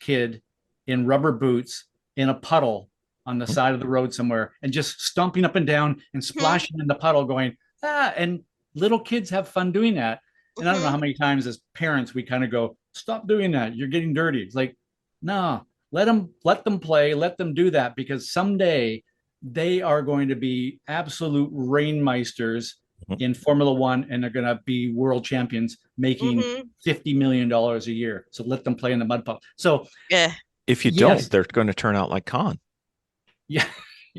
kid in rubber boots in a puddle on the side of the road somewhere, and just stomping up and down and splashing in the puddle, going, and little kids have fun doing that. And I don't know how many times as parents we kind of go, stop doing that. You're getting dirty. It's like, no, let them play, let them do that, because someday they are going to be absolute rainmeisters in Formula One, and they're going to be world champions making $50 million a year. So let them play in the mud puddle. So Yeah. If you don't, they're going to turn out like Con. Yeah.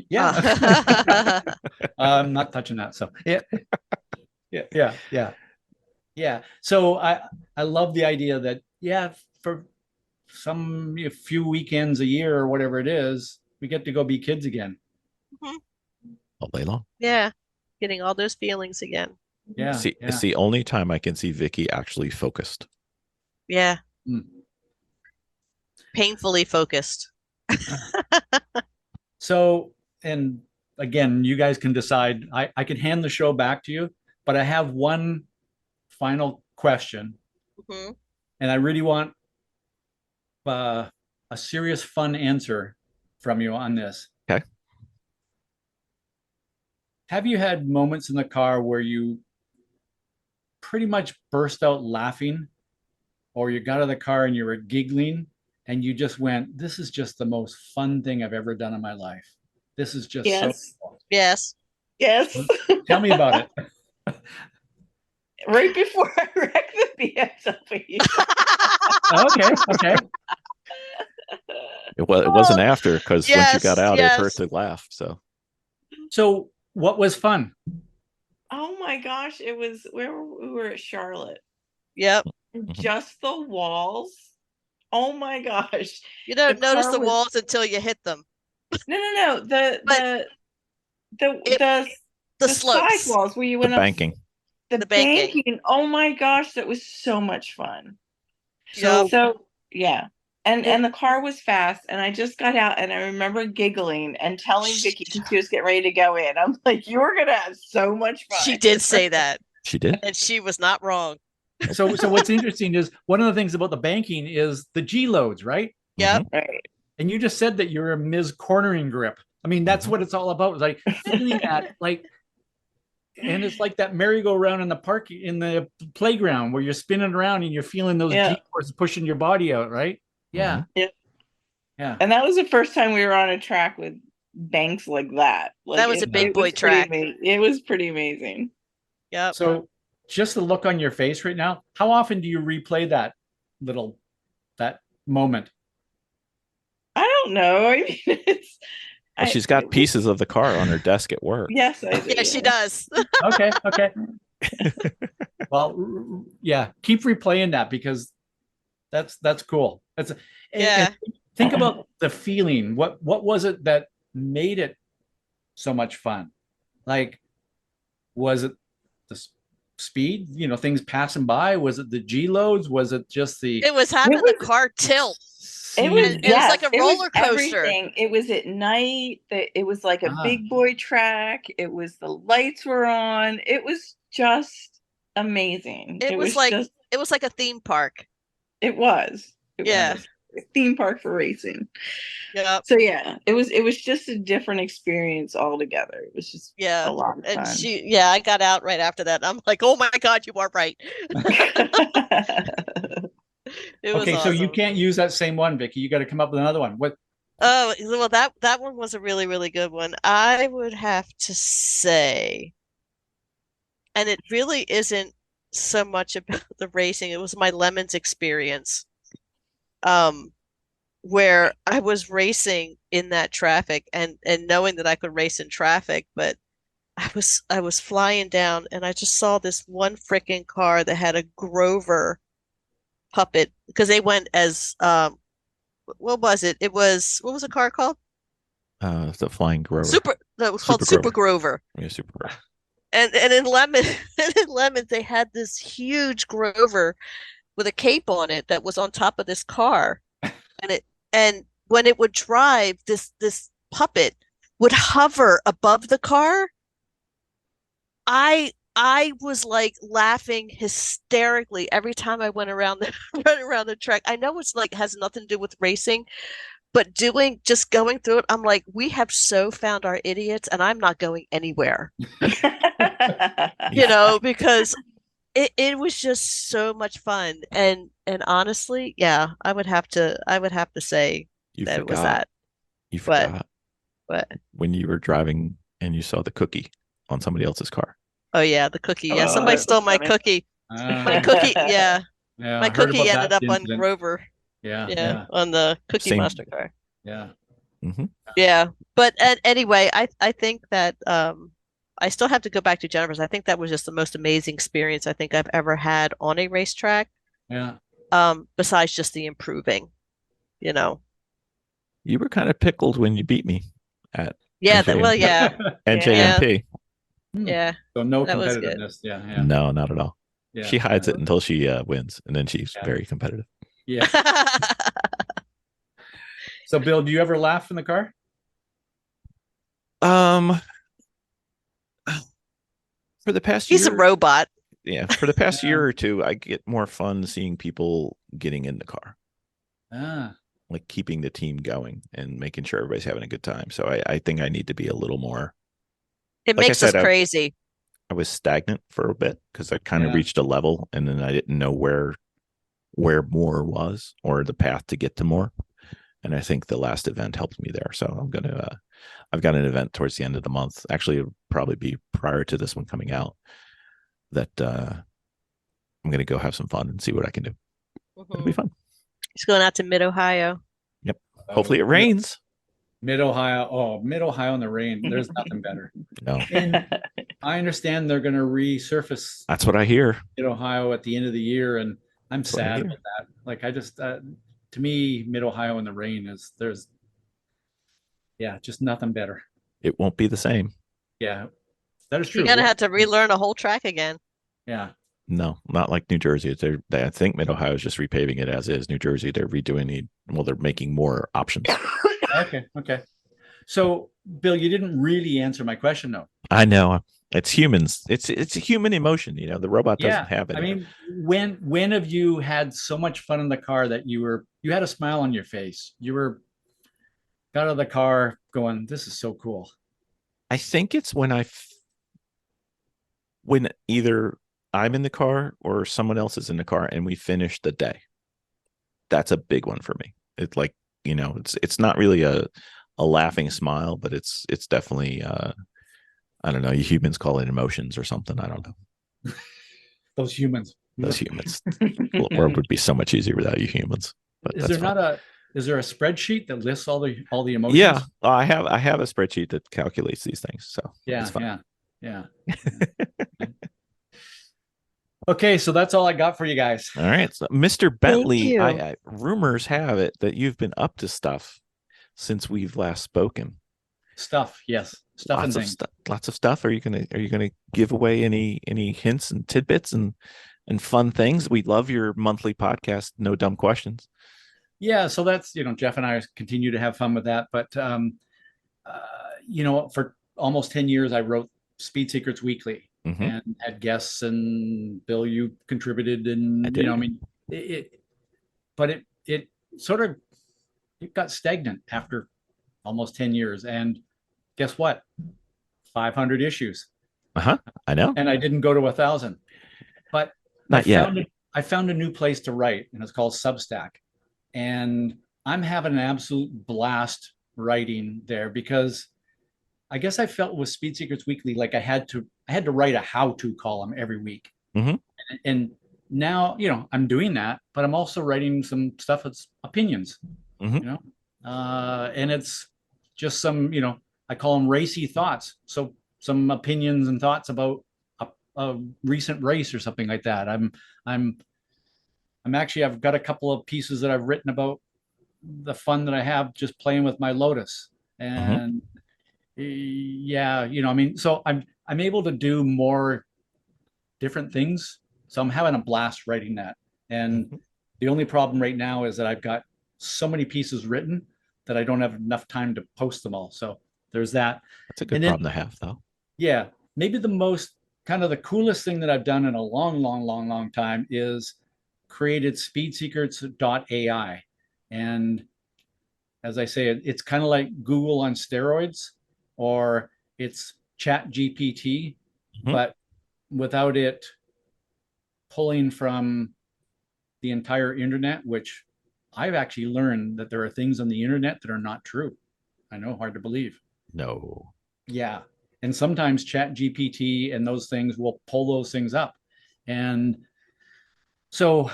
Yeah. I'm not touching that. So yeah. So I love the idea that, for a few weekends a year or whatever it is, we get to go be kids again. All day long. Yeah. Getting all those feelings again. Yeah. See, it's the only time I can see Vicki actually focused. Yeah. Mm. Painfully focused. So, and again, you guys can decide. I can hand the show back to you, but I have one final question, and I really want a serious, fun answer from you on this. Okay. Have you had moments in the car where you pretty much burst out laughing, or you got out of the car and you were giggling, and you just went, this is just the most fun thing I've ever done in my life. This is just so cool. Yes. Tell me about it. Right before I wrecked the BMW. Okay. It wasn't after, because once you got out, it hurt yes. to laugh. So what was fun? Oh my gosh, it was we were at Charlotte. Yep. Just the walls. Oh my gosh. You don't notice the was- walls until you hit them. No. The slopes. sidewalls where you The went up. banking. The banking. banking. Oh my gosh, that was so much fun. Yep. So yeah. And the car was fast, and I just got out, and I remember giggling and telling Vicki because she was getting ready to go in. I'm like, you're gonna have so much fun. She did say that. She did. And she was not wrong. So what's interesting is one of the things about the banking is the G loads, right? Yep. Right. And you just said that you're a Ms. Cornering grip. I mean, that's what it's all about. It's like feeling that, like, and it's like that merry-go-round in the park, in the playground, where you're spinning around and you're feeling those G-forces pushing your body out, right? Yeah. Yeah. Yeah. And that was the first time we were on a track with banks like that. Like, That was a big boy track. It was pretty amazing. Yep. So just the look on your face right now, how often do you replay that moment? I don't know. I mean, it's. Well, she's got pieces of the car on her desk at work. Yes, I do. Yeah, she does. Okay. Well, yeah, keep replaying that, because that's cool. And think about the feeling. What was it that made it so much fun? Like, was it the speed? Things passing by? Was it the G loads? Was it just the? It was having the car tilt. It was like a roller coaster. Everything. It was at night. It was like a big boy track. It was the lights were on. It was just amazing. It was like a theme park. It was. It was a theme park for racing. Yeah. So yeah, it was just a different experience altogether. It was just a lot of fun. And I got out right after that. I'm like, oh my God, you are right. Okay, awesome. so you can't use that same one, Vicki. You got to come up with another one. What? Oh, well, that one was a really, really good one. I would have to say, and it really isn't so much about the racing. It was my Lemons experience, where I was racing in that traffic and knowing that I could race in traffic, but I was flying down and I just saw this one freaking car that had a Grover puppet, because they went as what was it? It was, what was the car called? The Flying Grover. That was Super called Super Grover. Grover. Yeah, Super Grover. And in Lemon, and in Lemon, they had this huge Grover with a cape on it that was on top of this car, and when it would drive, this puppet would hover above the car. I was like laughing hysterically every time I went around the run around the track. I know it's like has nothing to do with racing, but just going through it, I'm like, we have so found our idiots, and I'm not going anywhere, because it was just so much fun. And honestly, yeah, I would have to say You that it was forgot. that. You But forgot but when you were driving and you saw the cookie on somebody else's car. oh yeah, the cookie. Yeah, Oh, somebody that stole was my funny. cookie. My Uh, cookie, yeah. yeah, My I heard cookie about ended that up on incident. Grover. Yeah, Yeah, yeah, on the Cookie Same. Monster car. yeah. Hmm. Yeah, but anyway, I think that I still have to go back to Jennifer's. I think that was just the most amazing experience I think I've ever had on a racetrack. Yeah. Besides just the improving, you know. You were kind of pickled when you beat me at Yeah, well, NJMP. yeah, yeah, NJMP. Hmm. yeah. So no That was good. competitiveness. Yeah, yeah, No, not at all. yeah. She hides it until she wins, and then she's Yeah. very competitive. Yeah. So, Bill, do you ever laugh in the car? Um, for the past He's a year, robot. for the past Yeah. year or two, I get more fun seeing people getting in the car, Ah, like keeping the team going and making sure everybody's having a good time. So I think I need to be a little more. It Like I makes us said, crazy. I was stagnant for a bit because I kind of Yeah. reached a level, and then I didn't know where more was or the path to get to more. And I think the last event helped me there. So I've got an event towards the end of the month. Actually, it'll probably be prior to this one coming out that I'm going to go have some fun and see what I can do. It'll be fun. He's going out to Mid Ohio. Yep. Hopefully it rains. Mid Ohio. Oh, Mid Ohio in the rain. There's nothing better. No, And I understand they're going to resurface that's what I hear. Mid Ohio at the end of the year, and I'm That's what I sad hear. about that. Like I just, to me, Mid Ohio in the rain yeah, just nothing better. It won't be the same. Yeah, that is true. You're gonna have to relearn a whole track again. Yeah. No, not like New Jersey. I think Mid Ohio is just repaving it as is. New Jersey, they're redoing they're making more options. Okay. So, Bill, you didn't really answer my question, though. I know. It's humans. It's a human emotion. The robot Yeah. doesn't have it. I mean, when have you had so much fun in the car that you had a smile on your face? You got out of the car going, "This is so cool." I think it's when either I'm in the car or someone else is in the car and we finish the day. That's a big one for me. It's like, it's not really a laughing smile, but it's definitely I don't know, you humans call it emotions or something. I don't know. Those humans. The world would be so much easier without you humans. But Is there a spreadsheet that lists all the emotions? Yeah, I have a spreadsheet that calculates these things. So it's fun. Yeah. Okay, so that's all I got for you guys. All right, so Mr. Bentley, you. Rumors have it that you've been up to stuff since we've last spoken. Stuff, yes, stuff and things. Lots of stuff. Are you gonna give away any hints and tidbits and fun things? We love your monthly podcast, No Dumb Questions. Yeah, so that's Jeff and I continue to have fun with that. But for almost 10 years, I wrote Speed Secrets Weekly and had guests, and Bill, you contributed, and I did. it sort of got stagnant after almost 10 years, and guess what? 500 issues. I know. And I didn't go to 1,000, but Not yet. I found a new place to write, and it's called Substack. And I'm having an absolute blast writing there, because I guess I felt with Speed Secrets Weekly, like I had to write a how-to column every week. And now, I'm doing that, but I'm also writing some stuff that's opinions, and it's just some, I call them racy thoughts. So some opinions and thoughts about a recent race or something like that. I've got a couple of pieces that I've written about the fun that I have just playing with my Lotus. And yeah, I mean, so I'm able to do more different things. So I'm having a blast writing that. And the only problem right now is that I've got so many pieces written that I don't have enough time to post them all. So there's that. That's a good And then, problem to have, though. yeah, maybe the most kind of the coolest thing that I've done in a long time is created speedsecrets.ai. And as I say, it's kind of like Google on steroids, or it's Chat GPT, but without it pulling from the entire internet, which I've actually learned that there are things on the internet that are not true. I know, hard to believe. No. Yeah. And sometimes Chat GPT and those things will pull those things up. And so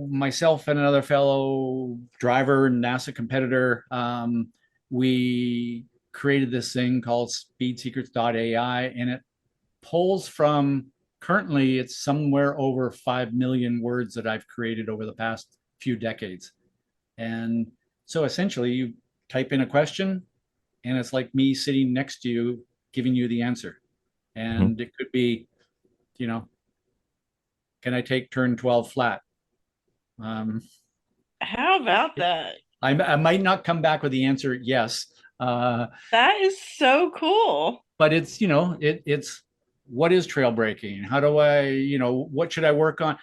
myself and another fellow driver, NASA competitor, we created this thing called speedsecrets.ai, and it pulls from, currently it's somewhere over 5 million words that I've created over the past few decades. And so essentially you type in a question and it's like me sitting next to you giving you the answer. And it could be, can I take turn 12 flat? How about that? I might not come back with the answer yes. That is so cool. But it's, it's what is trail braking? How do I, what should I work on?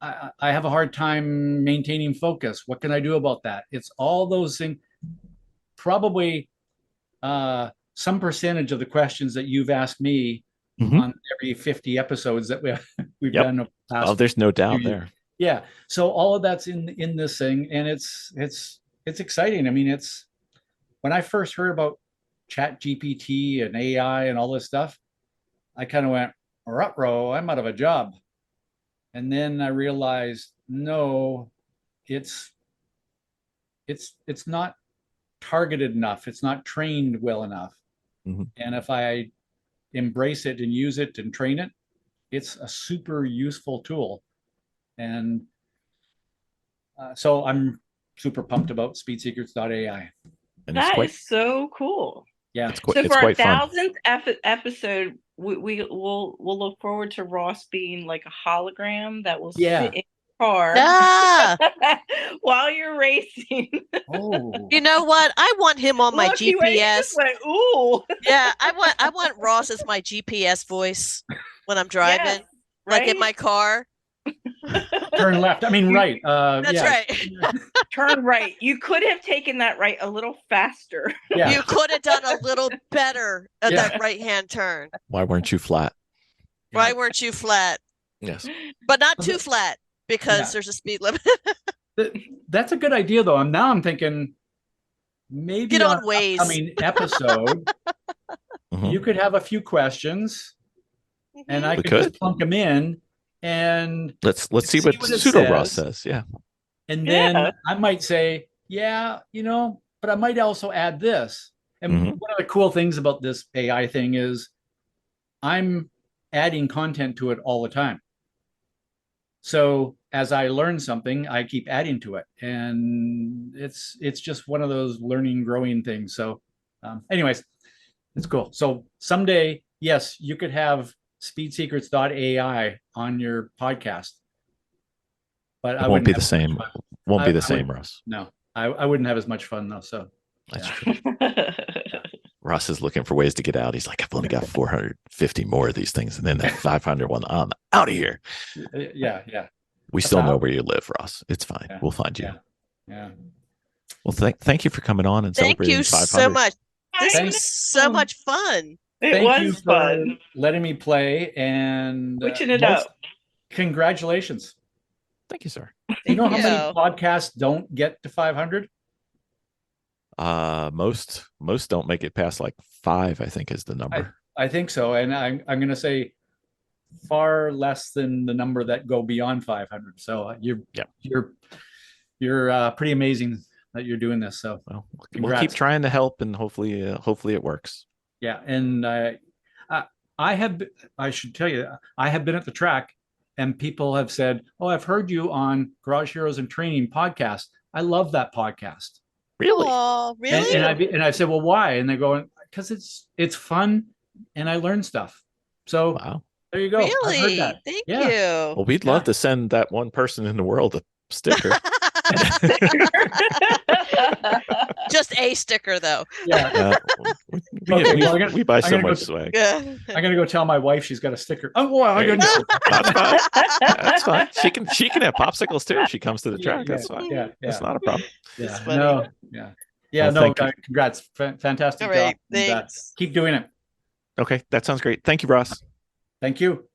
I have a hard time maintaining focus. What can I do about that? It's all those things. Probably some percentage of the questions that you've asked me on every 50 episodes that we've done. Oh, there's no doubt there. Yeah. So all of that's in this thing, and it's exciting. I mean, it's when I first heard about Chat GPT and AI and all this stuff, I kind of went, ruh-roh, I'm out of a job. And then I realized, no, it's not targeted enough. It's not trained well enough. And if I embrace it and use it and train it, it's a super useful tool. And so I'm super pumped about speedsecrets.ai. And that is so cool. Yeah. So for our 1000th episode, we'll look forward to Ross being like a hologram that will sit in the car while you're racing. You know what? I want him on my GPS. Ooh. Yeah, I want Ross as my GPS voice when I'm driving, yes, like in my car. Turn left. I mean, right. That's right. Turn right. You could have taken that right a little faster. Yeah. You could have done a little better at that right-hand turn. Why weren't you flat? Why weren't you flat? Yes. But not too flat, because there's a speed limit. That's a good idea, though. Now I'm thinking maybe get on Waze. I mean, episode, you could have a few questions, and I could just plunk them in. And let's see what Pseudo Ross says. Yeah. And then I might say, but I might also add this. And one of the cool things about this AI thing is I'm adding content to it all the time. So as I learn something, I keep adding to it. And it's just one of those learning, growing things. So anyways, it's cool. So someday, yes, you could have speedsecrets.ai on your podcast, but it won't be the same. Won't be the same, Russ. No, I wouldn't have as much fun though. So that's true. Russ is looking for ways to get out. He's like, I've only got 450 more of these things, and then that 500 one. I'm out of here. Yeah. We still know where you live, Ross. It's fine. Yeah. We'll find you. Yeah. Well, thank you for coming on and celebrating 500. Thank you so much. This was so much fun. Thank you for fun. Letting me play and switching it up. Congratulations. Thank you, sir. You know how many podcasts don't get to 500? Most don't make it past like 5, I think is the number. I think so. And I'm going to say far less than the number that go beyond 500. So you're pretty amazing that you're doing this. So we'll keep trying to help, and hopefully it works. Yeah. And I should tell you, I have been at the track and people have said, oh, I've heard you on Garage Heroes and Training podcast. I love that podcast. Really? Oh, really? And I said, well, why? And they go, because it's fun and I learn stuff. So Wow. there you go. I've heard Really? that. Thank Yeah. Well, we'd love to send that one person in the world a sticker. you. Just a sticker, though. Yeah. We buy so gonna much go- swag. Yeah. I'm gonna go tell my wife she's got a sticker. Oh, well, There I'm you gonna go. That's fine. That's fine. She can have popsicles too if she comes to the track. That's fine. Yeah. That's not a problem. Yeah. funny. No. Yeah. Yeah. Well, No. thank you. Congrats. Fantastic All job. right. And, Thanks. keep doing it. Okay, that sounds great. Thank you, Ross. Thank you.